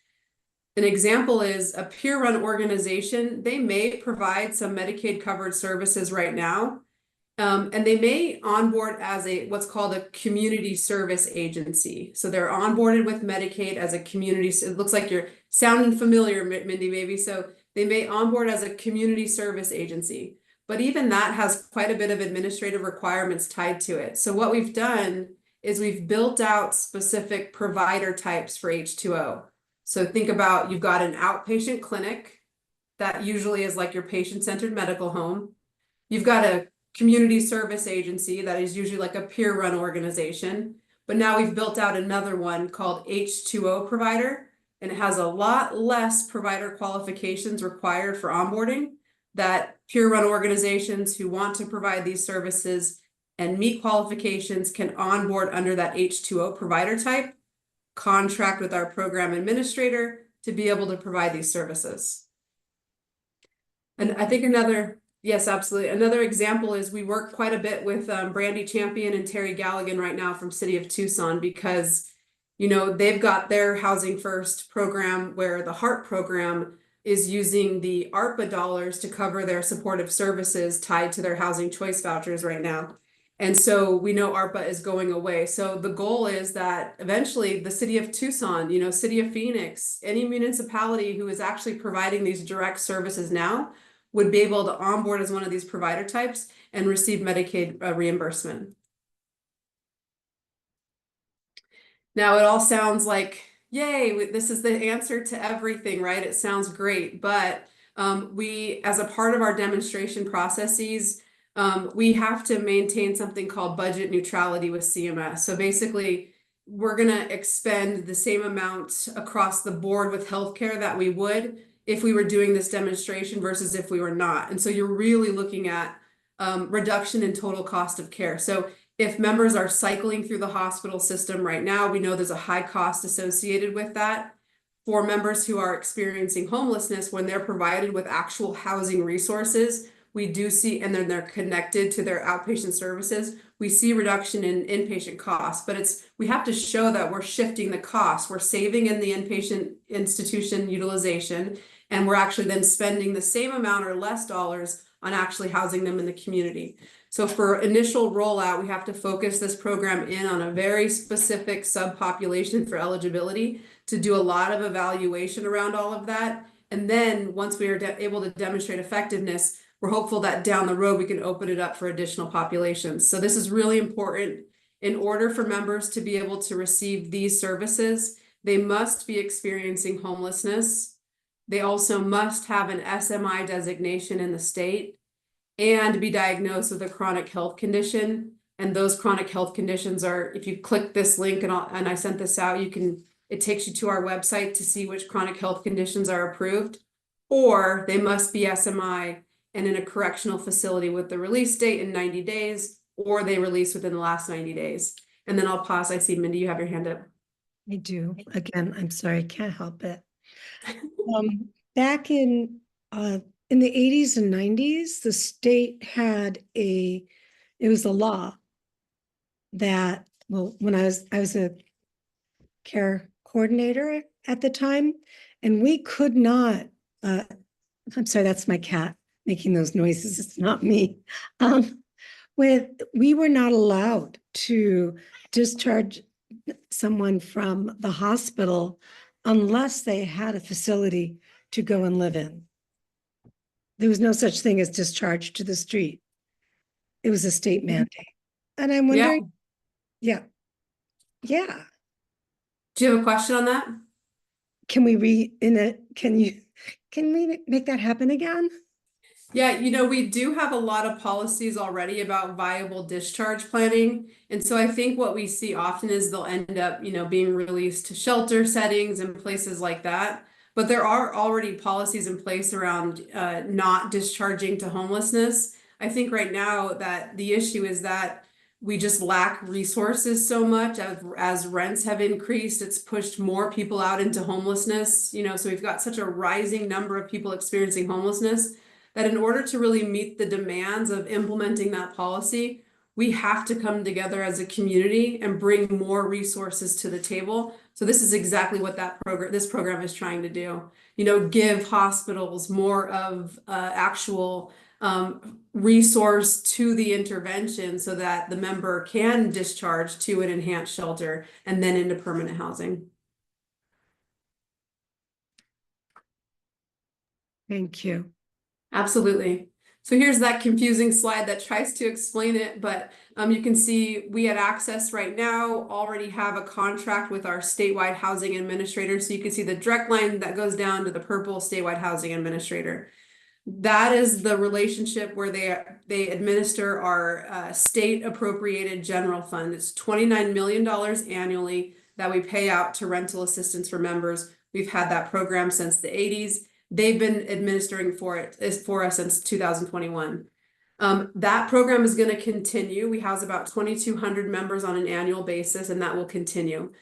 An example is a peer-run organization. They may provide some Medicaid covered services right now, and they may onboard as what's called a community service agency. So they're onboarded with Medicaid as a community. It looks like you're sounding familiar, Mindy, maybe. So they may onboard as a community service agency, but even that has quite a bit of administrative requirements tied to it. So what we've done is we've built out specific provider types for H2O. So think about, you've got an outpatient clinic that usually is like your patient-centered medical home. You've got a community service agency that is usually like a peer-run organization. But now we've built out another one called H2O provider, and it has a lot less provider qualifications required for onboarding, that peer-run organizations who want to provide these services and meet qualifications can onboard under that H2O provider type, contract with our program administrator to be able to provide these services. And I think yes, absolutely. Another example is we work quite a bit with Brandy Champion and Terry Galligan right now from City of Tucson, because, they've got their Housing First program where the HART program is using the ARPA dollars to cover their supportive services tied to their housing choice vouchers right now. And so we know ARPA is going away. So the goal is that eventually the City of Tucson, City of Phoenix, any municipality who is actually providing these direct services now would be able to onboard as one of these provider types and receive Medicaid reimbursement. Now it all sounds like, yay, this is the answer to everything, right? It sounds great, but we, as a part of our demonstration processes, we have to maintain something called budget neutrality with CMS. So basically, we're going to expend the same amount across the board with healthcare that we would if we were doing this demonstration versus if we were not. And so you're really looking at reduction in total cost of care. So if members are cycling through the hospital system right now, we know there's a high cost associated with that. For members who are experiencing homelessness, when they're provided with actual housing resources, we do see, and then they're connected to their outpatient services, we see reduction in inpatient costs, but we have to show that we're shifting the cost. We're saving in the inpatient institution utilization, and we're actually then spending the same amount or less dollars on actually housing them in the community. So for initial rollout, we have to focus this program in on a very specific subpopulation for eligibility to do a lot of evaluation around all of that. And then once we are able to demonstrate effectiveness, we're hopeful that down the road, we can open it up for additional populations. So this is really important. In order for members to be able to receive these services, they must be experiencing homelessness. They also must have an SMI designation in the state and be diagnosed with a chronic health condition. And those chronic health conditions are, if you click this link and I sent this out, it takes you to our website to see which chronic health conditions are approved, or they must be SMI and in a correctional facility with the release date in 90 days, or they release within the last 90 days. And then I'll pause. I see, Mindy, you have your hand up. I do. Again, I'm sorry, can't help it. Back in the 80s and 90s, the state had it was a law that, well, when I was a care coordinator at the time, and we could not, I'm sorry, that's my cat making those noises, it's not me. We were not allowed to discharge someone from the hospital unless they had a facility to go and live in. There was no such thing as discharge to the street. It was a state mandate. And I'm wondering, yeah. Do you have a question on that? Can we can you Can we make that happen again? Yeah, you know, we do have a lot of policies already about viable discharge planning. And so I think what we see often is they'll end up, you know, being released to shelter settings and places like that. But there are already policies in place around not discharging to homelessness. I think right now that the issue is that we just lack resources so much as rents have increased. It's pushed more people out into homelessness, you know, so we've got such a rising number of people experiencing homelessness that in order to really meet the demands of implementing that policy, we have to come together as a community and bring more resources to the table. So this is exactly what this program is trying to do. You know, give hospitals more of actual resource to the intervention so that the member can discharge to an enhanced shelter and then into permanent housing. Thank you. Absolutely. So here's that confusing slide that tries to explain it, but you can see we at Access right now already have a contract with our statewide housing administrator. So you can see the direct line that goes down to the purple statewide housing administrator. That is the relationship where they administer our state appropriated general fund. It's $29 million annually that we pay out to rental assistance for members. We've had that program since the 80s. They've been administering for us since 2021. That program is going to continue. We house about 2,200 members on an annual basis, and that will continue.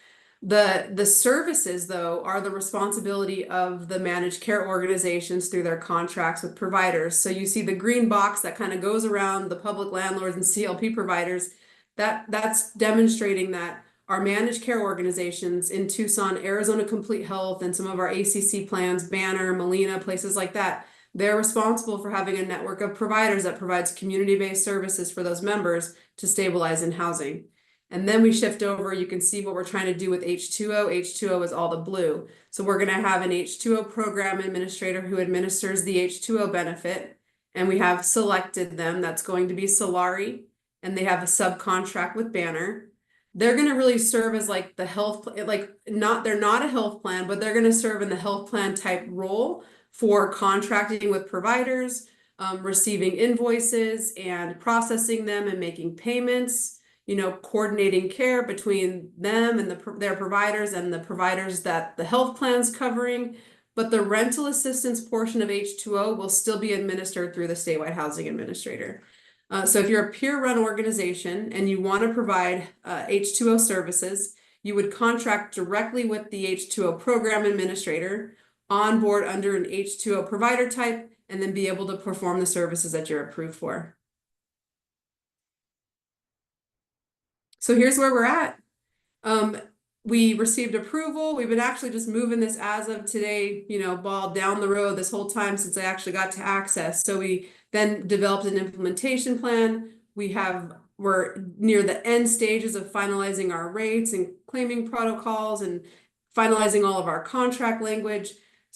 The services, though, are the responsibility of the managed care organizations through their contracts with providers. So you see the green box that kind of goes around the public landlords and CLP providers. That's demonstrating that our managed care organizations in Tucson, Arizona Complete Health, and some of our ACC plans, Banner, Molina, places like that, they're responsible for having a network of providers that provides community-based services for those members to stabilize in housing. And then we shift over, you can see what we're trying to do with H2O. H2O is all the blue. So we're going to have an H2O program administrator who administers the H2O benefit. And we have selected them. That's going to be Solari. And they have a subcontract with Banner. They're going to really serve as like the health, they're not a health plan, but they're going to serve in the health plan type role for contracting with providers, receiving invoices and processing them and making payments, you know, coordinating care between them and their providers and the providers that the health plan's covering. But the rental assistance portion of H2O will still be administered through the statewide housing administrator. So if you're a peer-run organization and you want to provide H2O services, you would contract directly with the H2O program administrator, on board under an H2O provider type, and then be able to perform the services that you're approved for. So here's where we're at. We received approval. We've been actually just moving this as of today, you know, ball down the road this whole time since I actually got to Access. So we then developed an implementation plan. We're near the end stages of finalizing our rates and claiming protocols and finalizing all of our contract language.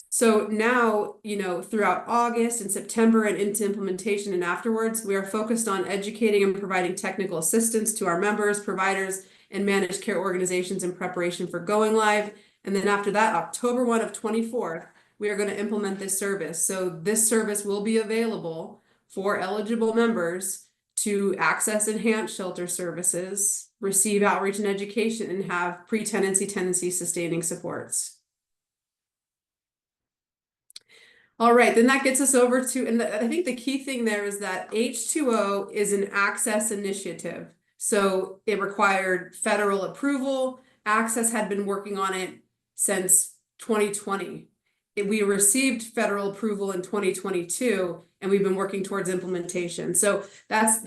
So now, you know, throughout August and September and into implementation and afterwards, we are focused on educating and providing technical assistance to our members, providers, and managed care organizations in preparation for going live. And then after that, October 1 of 24, we are going to implement this service. So this service will be available for eligible members to access enhanced shelter services, receive outreach and education, and have pre-tenancy tenancy sustaining supports. All right, then that gets us over to, and I think the key thing there is that H2O is an access initiative. So it required federal approval. Access had been working on it since 2020. We received federal approval in 2022, and we've been working towards implementation. So that's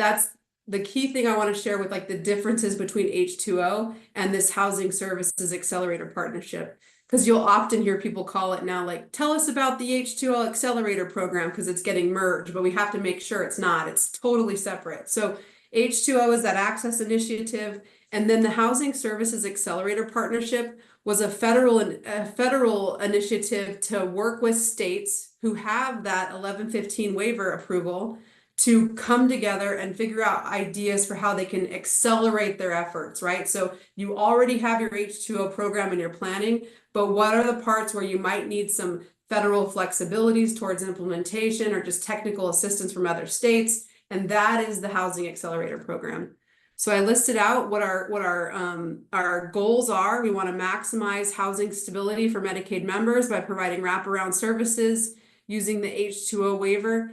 the key thing I want to share with like the differences between H2O and this Housing Services Accelerator Partnership. Because you'll often hear people call it now, like, tell us about the H2O Accelerator Program because it's getting merged, but we have to make sure it's not. It's totally separate. So H2O is that access initiative. And then the Housing Services Accelerator Partnership was a federal initiative to work with states who have that 1115 waiver approval to come together and figure out ideas for how they can accelerate their efforts, right? So you already have your H2O program in your planning, but what are the parts where you might need some federal flexibilities towards implementation, or just technical assistance from other states. And that is the Housing Accelerator Program. So I listed out what our goals are. We want to maximize housing stability for Medicaid members by providing wraparound services using the H2O waiver,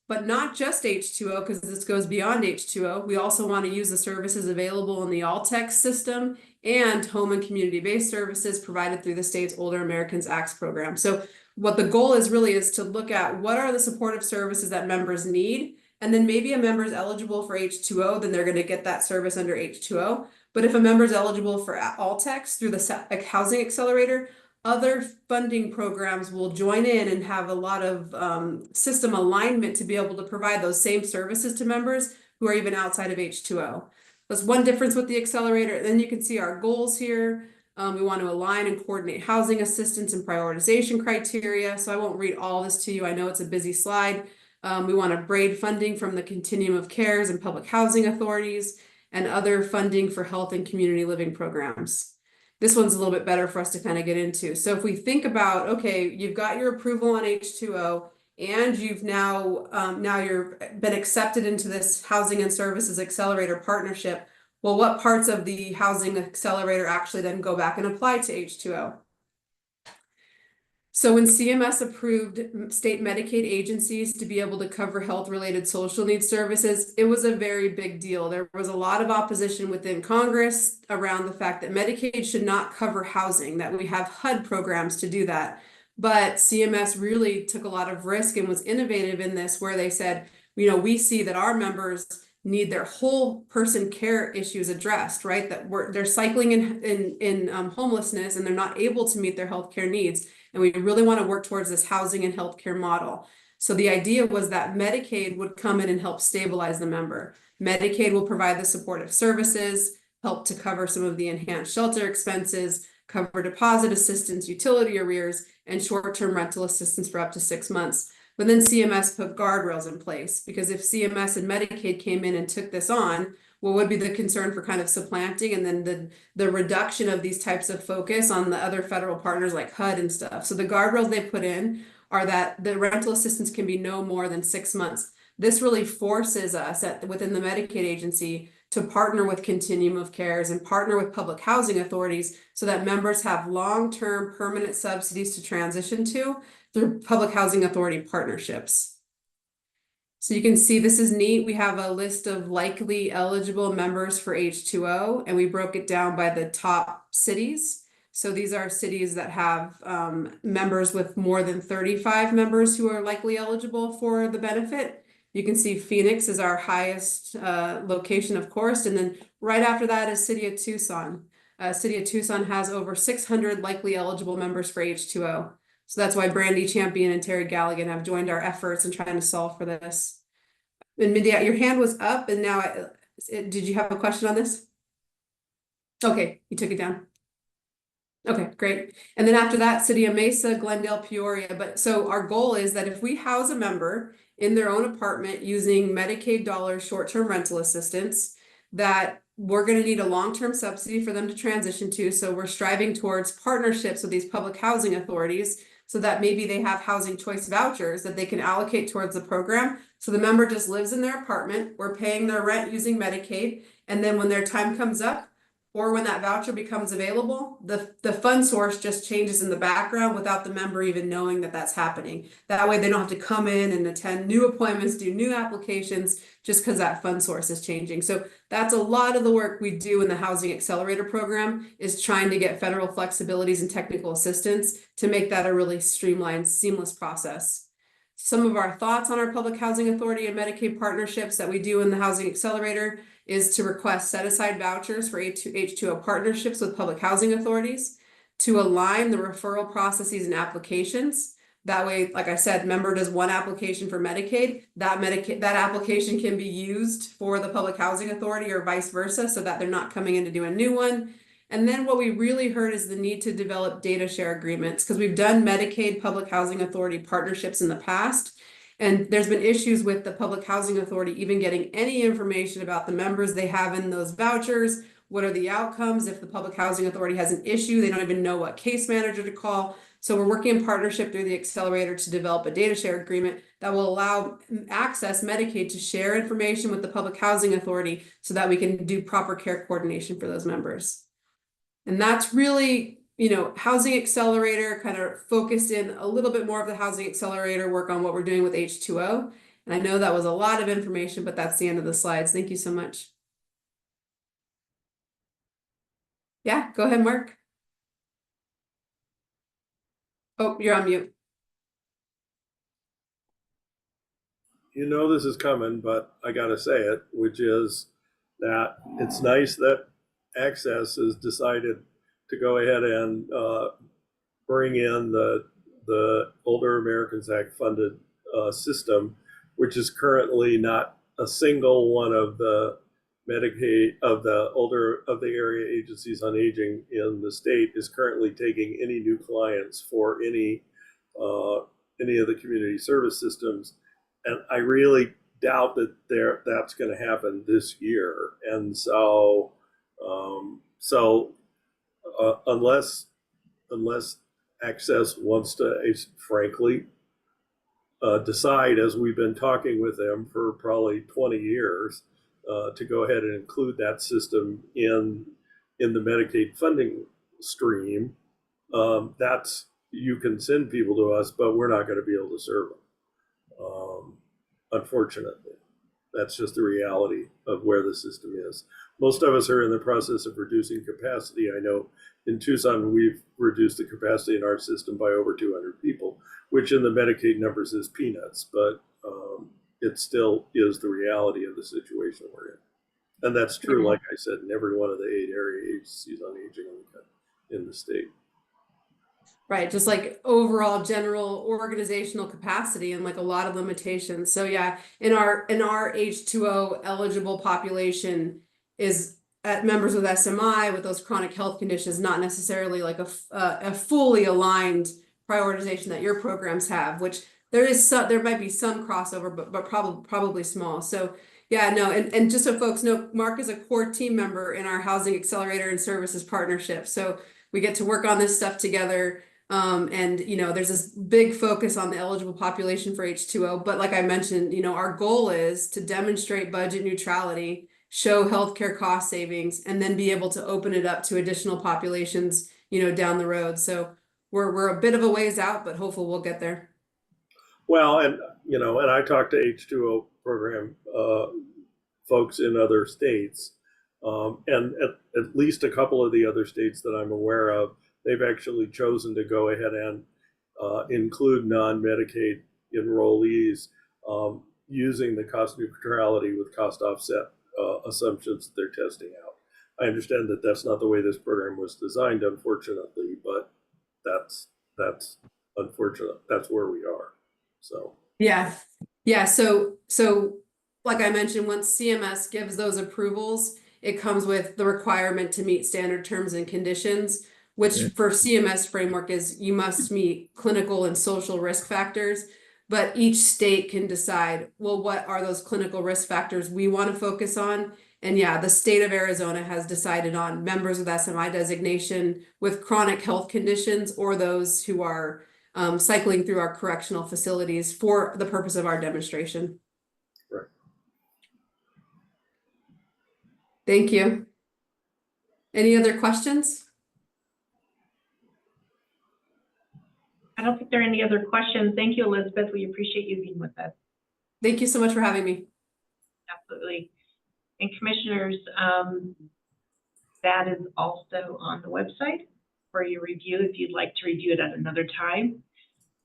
but not just H2O, because this goes beyond H2O. We also want to use the services available in the All-Tex system and home and community-based services provided through the state's Older Americans Acts program. So what the goal is really is to look at what are the supportive services that members need. And then maybe a member is eligible for H2O, then they're going to get that service under H2O. But if a member is eligible for All-Tex through the Housing Accelerator, other funding programs will join in and have a lot of system alignment to be able to provide those same services to members who are even outside of H2O. That's one difference with the accelerator. Then you can see our goals here. We want to align and coordinate housing assistance and prioritization criteria. So I won't read all this to you. I know it's a busy slide. We want to braid funding from the continuum of cares and public housing authorities and other funding for health and community living programs. This one's a little bit better for us to kind of get into. So if we think about, okay, you've got your approval on H2O and you've now you're been accepted into this Housing and Services Accelerator partnership. Well, what parts of the Housing Accelerator actually then go back and apply to H2O? So when CMS approved state Medicaid agencies to be able to cover health-related social needs services, it was a very big deal. There was a lot of opposition within Congress around the fact that Medicaid should not cover housing, that we have HUD programs to do that. But CMS really took a lot of risk and was innovative in this, where they said, you know, we see that our members need their whole person care issues addressed, right? That they're cycling in homelessness and they're not able to meet their healthcare needs. And we really want to work towards this housing and healthcare model. So the idea was that Medicaid would come in and help stabilize the member. Medicaid will provide the supportive services, help to cover some of the enhanced shelter expenses, cover deposit assistance, utility arrears, and short-term rental assistance for up to 6 months. But then CMS put guardrails in place, because if CMS and Medicaid came in and took this on, what would be the concern for kind of supplanting and then the reduction of these types of focus on the other federal partners like HUD and stuff. So the guardrails they put in are that the rental assistance can be no more than 6 months. This really forces us within the Medicaid agency to partner with continuum of cares and partner with public housing authorities so that members have long-term permanent subsidies to transition to through public housing authority partnerships. So you can see this is neat. We have a list of likely eligible members for H2O, and we broke it down by the top cities. So these are cities that have members with more than 35 members who are likely eligible for the benefit. You can see Phoenix is our highest location, of course, and then right after that is City of Tucson. City of Tucson has over 600 likely eligible members for H2O. So that's why Brandy Champion and Terry Galligan have joined our efforts in trying to solve for this. And Mindy, your hand was up, and now did you have a question on this? Okay, you took it down. Okay, great. And then after that, City of Mesa, Glendale, Peoria. But so our goal is that if we house a member in their own apartment using Medicaid dollars short-term rental assistance, that we're going to need a long-term subsidy for them to transition to. So we're striving towards partnerships with these public housing authorities so that maybe they have housing choice vouchers that they can allocate towards the program. So the member just lives in their apartment, we're paying their rent using Medicaid, and then when their time comes up, or when that voucher becomes available, the fund source just changes in the background without the member even knowing that that's happening. That way they don't have to come in and attend new appointments, do new applications, just because that fund source is changing. So that's a lot of the work we do in the Housing Accelerator program, is trying to get federal flexibilities and technical assistance to make that a really streamlined, seamless process. Some of our thoughts on our public housing authority and Medicaid partnerships that we do in the Housing Accelerator is to request set-aside vouchers for H2O partnerships with public housing authorities, to align the referral processes and applications. That way, like I said, member does one application for Medicaid, that application can be used for the public housing authority or vice versa, so that they're not coming in to do a new one. And then what we really heard is the need to develop data share agreements, because we've done Medicaid public housing authority partnerships in the past. And there's been issues with the public housing authority even getting any information about the members they have in those vouchers, What are the outcomes? If the Public Housing Authority has an issue, they don't even know what case manager to call. So we're working in partnership through the accelerator to develop a data share agreement that will allow Access Medicaid to share information with the Public Housing Authority so that we can do proper care coordination for those members. And that's really, you know, Housing Accelerator kind of focused in a little bit more of the Housing Accelerator work on what we're doing with H2O. And I know that was a lot of information, but that's the end of the slides. Thank you so much. Yeah, go ahead, Mark. Oh, you're on mute. You know this is coming, but I gotta say it, which is that it's nice that Access has decided to go ahead and bring in the Older Americans Act funded system, which is currently not a single one of the Medicaid of the area agencies on aging in the state is currently taking any new clients for any of the community service systems. And I really doubt that that's going to happen this year. And so, unless Access wants to, frankly, decide, as we've been talking with them for probably 20 years, to go ahead and include that system in the Medicaid funding stream, that's, you can send people to us, but we're not going to be able to serve them. Unfortunately, that's just the reality of where the system is. Most of us are in the process of reducing capacity. I know in Tucson, we've reduced the capacity in our system by over 200 people, which in the Medicaid numbers is peanuts, but it still is the reality of the situation we're in. And that's true, like I said, in every one of the 8 area agencies on aging in the state. Right, just like overall general organizational capacity and like a lot of limitations. So yeah, in our H2O eligible population is members with SMI with those chronic health conditions, not necessarily like a fully aligned prioritization that your programs have, which there might be some crossover, but probably small. So yeah, no, and just so folks know, Mark is a core team member in our Housing Accelerator and Services Partnership. So we get to work on this stuff together. And you know, there's this big focus on the eligible population for H2O, but like I mentioned, you know, our goal is to demonstrate budget neutrality, show healthcare cost savings, and then be able to open it up to additional populations, you know, down the road. So we're a bit of a ways out, but hopefully we'll get there. Well, and you know, and I talked to H2O program folks in other states, and at least a couple of the other states that I'm aware of, they've actually chosen to go ahead and include non-Medicaid enrollees using the cost neutrality with cost offset assumptions that they're testing out. I understand that that's not the way this program was designed, unfortunately, but that's unfortunate. That's where we are. So yeah. So like I mentioned, once CMS gives those approvals, it comes with the requirement to meet standard terms and conditions, which for CMS framework is you must meet clinical and social risk factors, but each state can decide, well, what are those clinical risk factors we want to focus on? And yeah, the state of Arizona has decided on members with SMI designation with chronic health conditions or those who are cycling through our correctional facilities for the purpose of our demonstration. right. Thank you. Any other questions? I don't think there are any other questions. Thank you, Elizabeth. We appreciate you being with us. Thank you so much for having me. Absolutely. And commissioners, that is also on the website for your review if you'd like to review it at another time.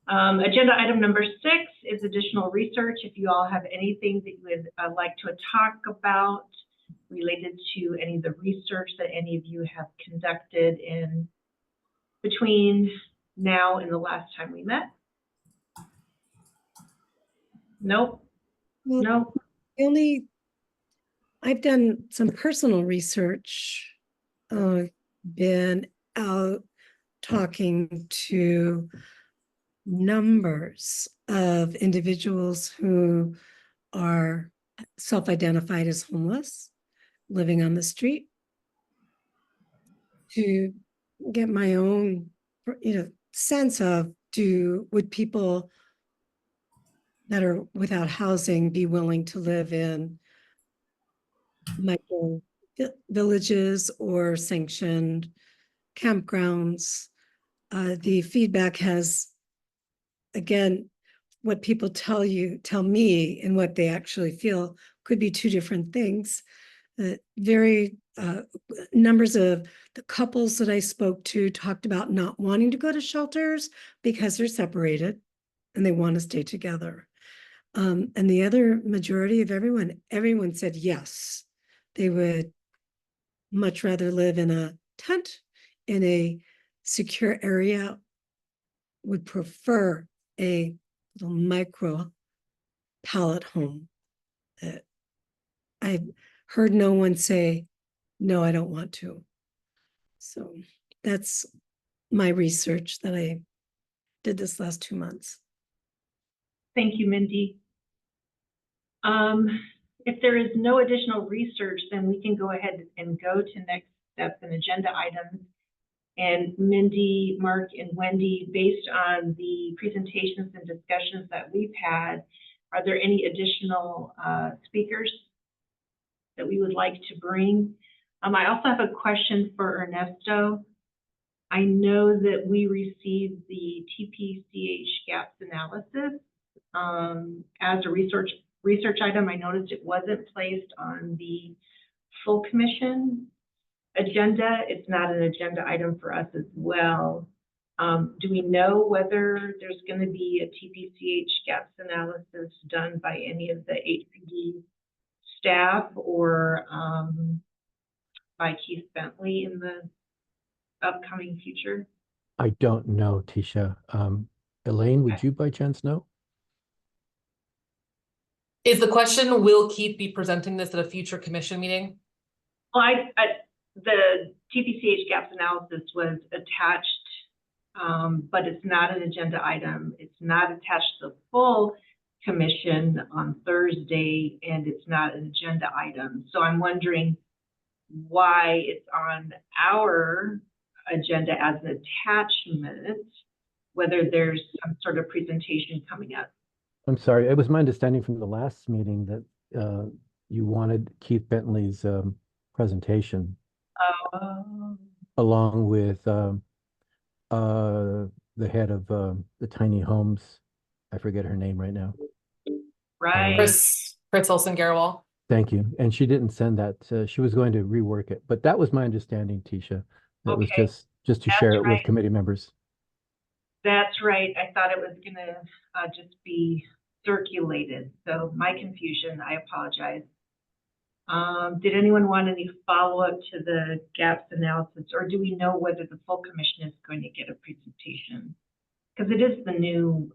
Agenda item number 6 is additional research. If you all have anything that you would like to talk about related to any of the research that any of you have conducted in between now and the last time we met. Nope. Well, Nope. I've done some personal research, been out talking to numbers of individuals who are self-identified as homeless, living on the street, to get my own, sense of would people that are without housing be willing to live in micro villages or sanctioned campgrounds? The feedback has, again, what people tell me and what they actually feel could be two different things. Very numbers of the couples that I spoke to talked about not wanting to go to shelters because they're separated and they want to stay together. And the other majority of everyone said yes, they would much rather live in a tent in a secure area, would prefer a little micro pallet home. I've heard no one say, no, I don't want to. So that's my research that I did this last 2 months. Thank you, Mindy. If there is no additional research, then we can go ahead and go to next steps and agenda items. And Mindy, Mark, and Wendy, based on the presentations and discussions that we've had, are there any additional speakers that we would like to bring? I also have a question for Ernesto. I know that we received the TPCH gaps analysis as a research item. I noticed it wasn't placed on the full commission agenda. It's not an agenda item for us as well. Do we know whether there's going to be a TPCH gaps analysis done by any of the HPD staff or by Keith Bentley in the upcoming future? I don't know, Tisha. Elaine, would you by chance know? Is the question, will Keith be presenting this at a future commission meeting? Well, the TPCH gaps analysis was attached, but it's not an agenda item. It's not attached to the full commission on Thursday, and it's not an agenda item. So I'm wondering why it's on our agenda as an attachment, whether there's some sort of presentation coming up. I'm sorry, it was my understanding from the last meeting that you wanted Keith Bentley's presentation along with the head of the tiny homes. I forget her name right now. Right. Chris Olsen-Garrawal. Thank you. And she didn't send that. She was going to rework it, but that was my understanding, Tisha. That was Okay. just to That's share it right. with committee members. That's right. I thought it was gonna just be circulated. So my confusion, I apologize. Did anyone want any follow-up to the gaps analysis, or do we know whether the full commission is going to get a presentation? Because it is the new,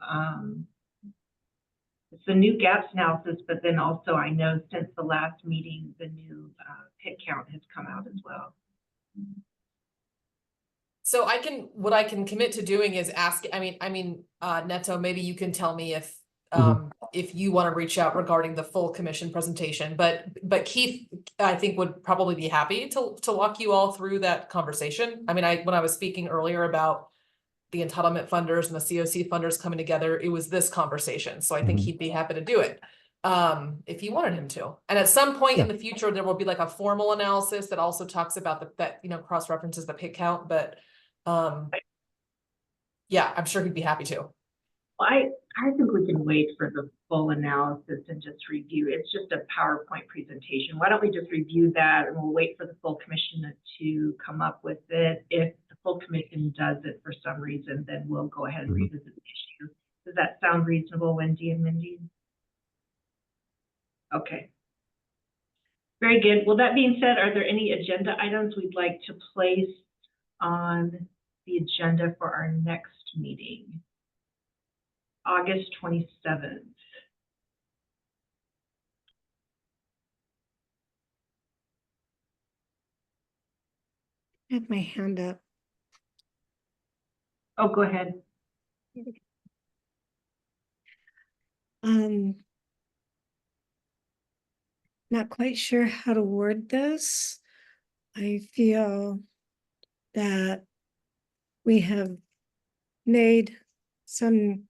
it's the new gaps analysis, but then also I know since the last meeting, the new pit count has come out as well. So what I can commit to doing is ask, Neto, maybe you can tell me if you want to reach out regarding the full commission presentation, but Keith, I think would probably be happy to walk you all through that conversation. I mean, when I was speaking earlier about the entitlement funders and the COC funders coming together, it was this conversation. So I think he'd be happy to do it if you wanted him to. And at some point in the future, there will be like a formal analysis that also talks about that cross-references the pit count, but yeah, I'm sure he'd be happy to. Well, I think we can wait for the full analysis and just review. It's just a PowerPoint presentation. Why don't we just review that and we'll wait for the full commission to come up with it. If the full commission does it for some reason, then we'll go ahead and revisit the issue. Does that sound reasonable, Wendy and Mindy? Okay. Very good. Well, that being said, are there any agenda items we'd like to place on the agenda for our next meeting? August 27th. I have my hand up. Oh, go ahead. Not quite sure how to word this. I feel that we have made some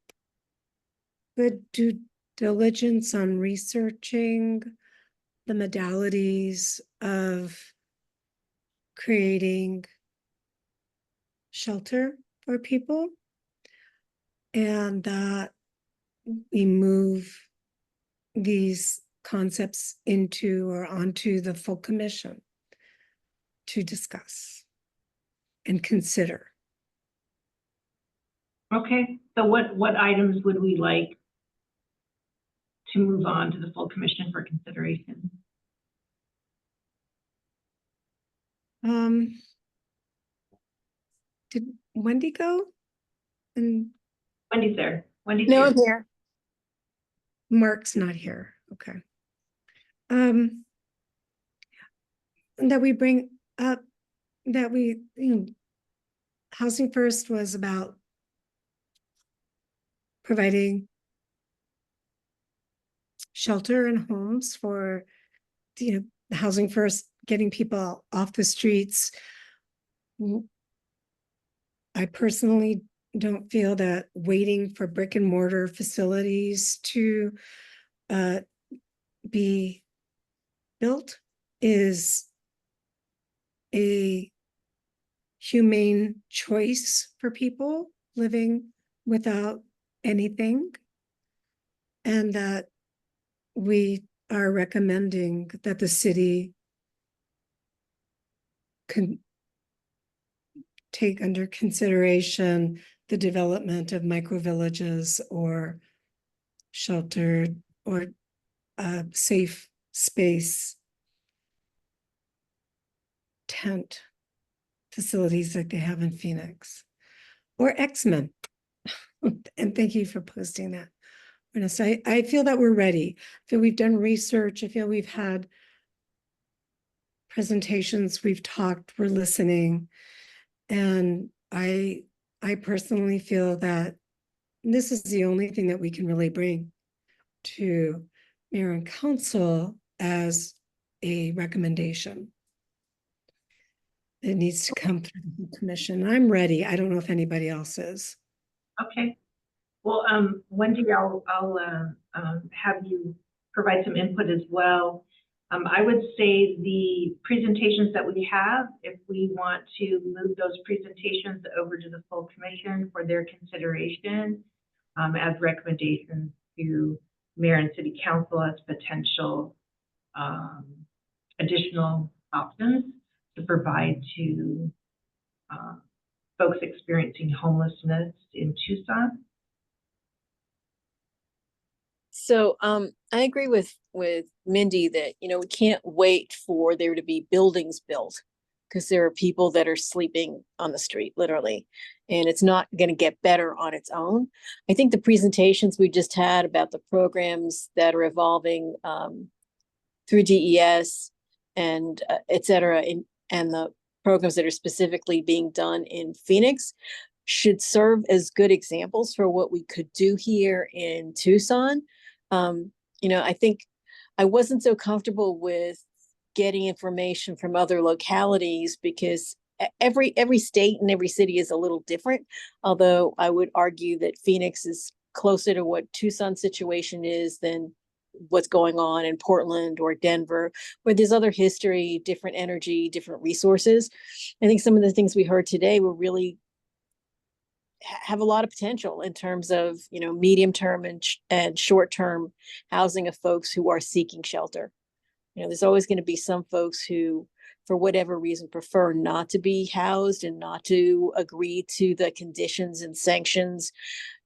good due diligence on researching the modalities of creating shelter for people, and that we move these concepts into or onto the full commission to discuss and consider. Okay, so what items would we like to move on to the full commission for consideration? Did Wendy go? And Wendy's there. Wendy's No, here. I'm here. Mark's not here. Okay. That we bring up that we, Housing First was about providing shelter and homes for, Housing First, getting people off the streets. I personally don't feel that waiting for brick and mortar facilities to be built is a humane choice for people living without anything, and that we are recommending that the city can take under consideration the development of microvillages or sheltered or safe space tent facilities like they have in Phoenix or X-Men. And thank you for posting that. Ernest, I feel that we're ready. I feel we've done research. I feel we've had presentations, we've talked, we're listening. And I personally feel that this is the only thing that we can really bring to mayor and council as a recommendation. It needs to come through the commission. I'm ready. I don't know if anybody else is. Okay. Well, Wendy, I'll have you provide some input as well. I would say the presentations that we have, if we want to move those presentations over to the full commission for their consideration as recommendations to mayor and city council as potential additional options to provide to folks experiencing homelessness in Tucson. So I agree with Mindy that, we can't wait for there to be buildings built because there are people that are sleeping on the street, literally, and it's not going to get better on its own. I think the presentations we just had about the programs that are evolving through DES and et cetera, and the programs that are specifically being done in Phoenix should serve as good examples for what we could do here in Tucson. I think I wasn't so comfortable with getting information from other localities because every state and every city is a little different. Although I would argue that Phoenix is closer to what Tucson's situation is than what's going on in Portland or Denver, where there's other history, different energy, different resources. I think some of the things we heard today were really have a lot of potential in terms of, medium term and short term housing of folks who are seeking shelter. There's always going to be some folks who, for whatever reason, prefer not to be housed and not to agree to the conditions and sanctions,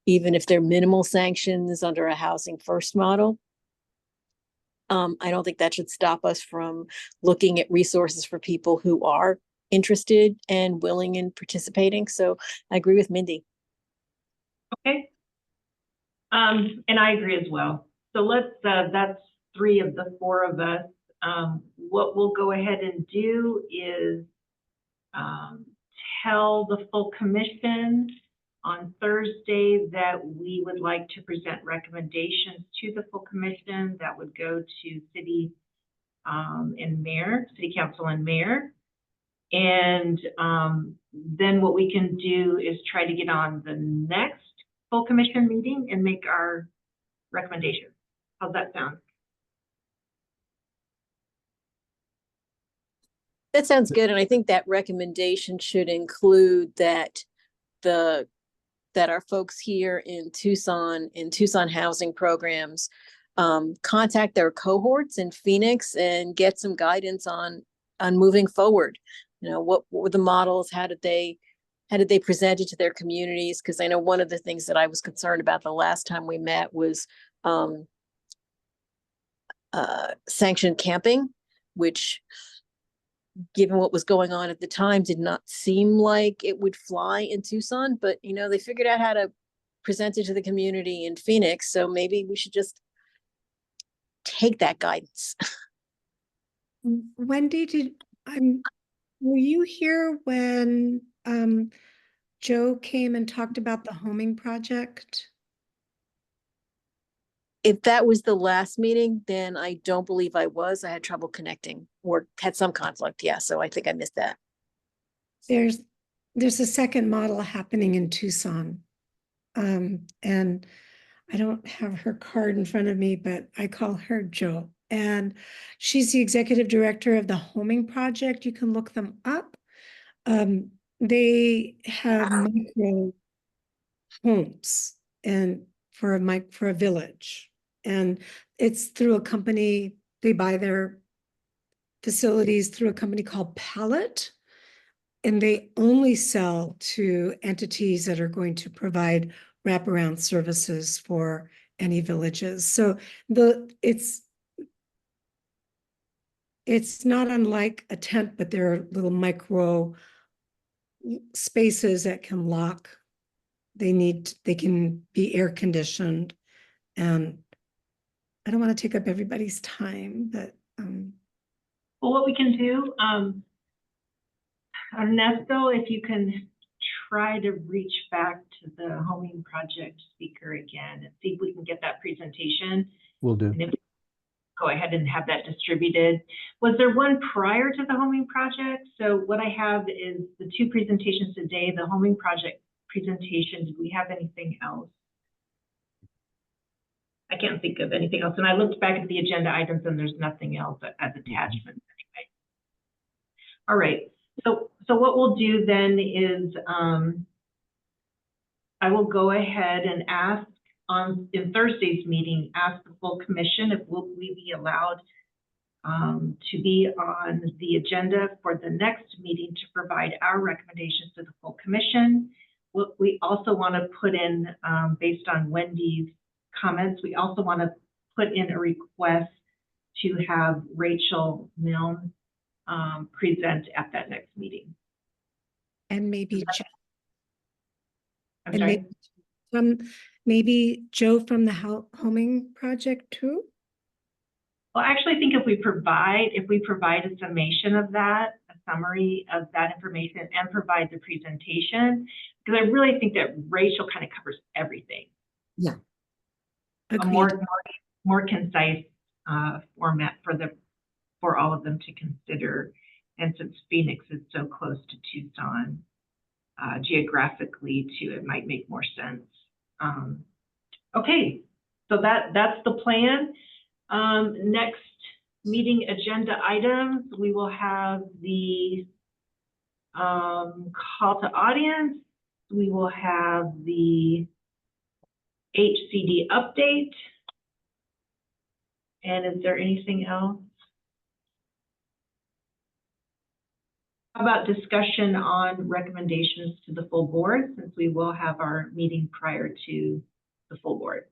even if they're minimal sanctions under a Housing First model. I don't think that should stop us from looking at resources for people who are interested and willing in participating. So I agree with Mindy. Okay. And I agree as well. So that's 3 of the 4 of us. What we'll go ahead and do is tell the full commission on Thursday that we would like to present recommendations to the full commission that would go to city and mayor, city council and mayor. And then what we can do is try to get on the next full commission meeting and make our recommendations. How's that sound? That sounds good, and I think that recommendation should include that our folks here in Tucson housing programs contact their cohorts in Phoenix and get some guidance on moving forward. You know, what were the models? How did they present it to their communities? Because I know one of the things that I was concerned about the last time we met was sanctioned camping, which, given what was going on at the time, did not seem like it would fly in Tucson, but you know, they figured out how to present it to the community in Phoenix. So maybe we should just take that guidance. Wendy, were you here when Joe came and talked about the homing project? If that was the last meeting, then I don't believe I was. I had trouble connecting or had some conflict. Yeah, so I think I missed that. There's a second model happening in Tucson. And I don't have her card in front of me, but I call her Joe. And she's the executive director of the Homing Project. You can look them up. They have micro homes and for a village. And it's through a company, they buy their facilities through a company called Pallet. And they only sell to entities that are going to provide wraparound services for any villages. So it's not unlike a tent, but there are little micro spaces that can lock. They can be air conditioned, and I don't want to take up everybody's time, but Well, what we can do, Ernesto, if you can try to reach back to the homing project speaker again and see if we can get that presentation. Will do. And if, go ahead and have that distributed. Was there one prior to the homing project? So what I have is the two presentations today, the homing project presentation. Did we have anything else? I can't think of anything else. And I looked back at the agenda items and there's nothing else as attachments anyway. All right. So what we'll do then is I will go ahead and ask in Thursday's meeting, ask the full commission if we be allowed to be on the agenda for the next meeting to provide our recommendations to the full commission. We also want to put in, based on Wendy's comments, we also want to put in a request to have Rachel Milne present at that next meeting. and maybe I'm sorry. maybe Joe from the homing project too. Well, I actually think if we provide a summation of that, a summary of that information, and provide the presentation, because I really think that Rachel kind of covers everything. Yeah. A more concise format for all of them to consider. And since Phoenix is so close to Tucson, geographically too, it might make more sense. Okay, so that's the plan. Next meeting agenda items, we will have the call to audience. We will have the HCD update. And is there anything else? How about discussion on recommendations to the full board, since we will have our meeting prior to the full board?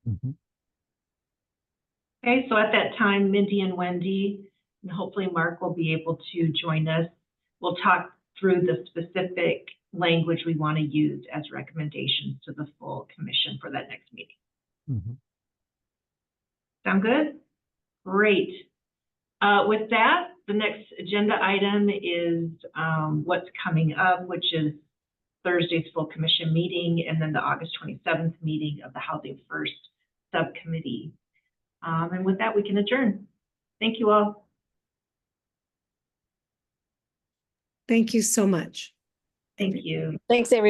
Mhm. Okay, so at that time, Mindy and Wendy, and hopefully Mark will be able to join us. We'll talk through the specific language we want to use as recommendations to the full commission for that next meeting. Mhm. Sound good? Great. With that, the next agenda item is what's coming up, which is Thursday's full commission meeting and then the August 27th meeting of the Housing First Subcommittee. And with that, we can adjourn. Thank you all. Thank you so much. Thank you. Thanks, everybody.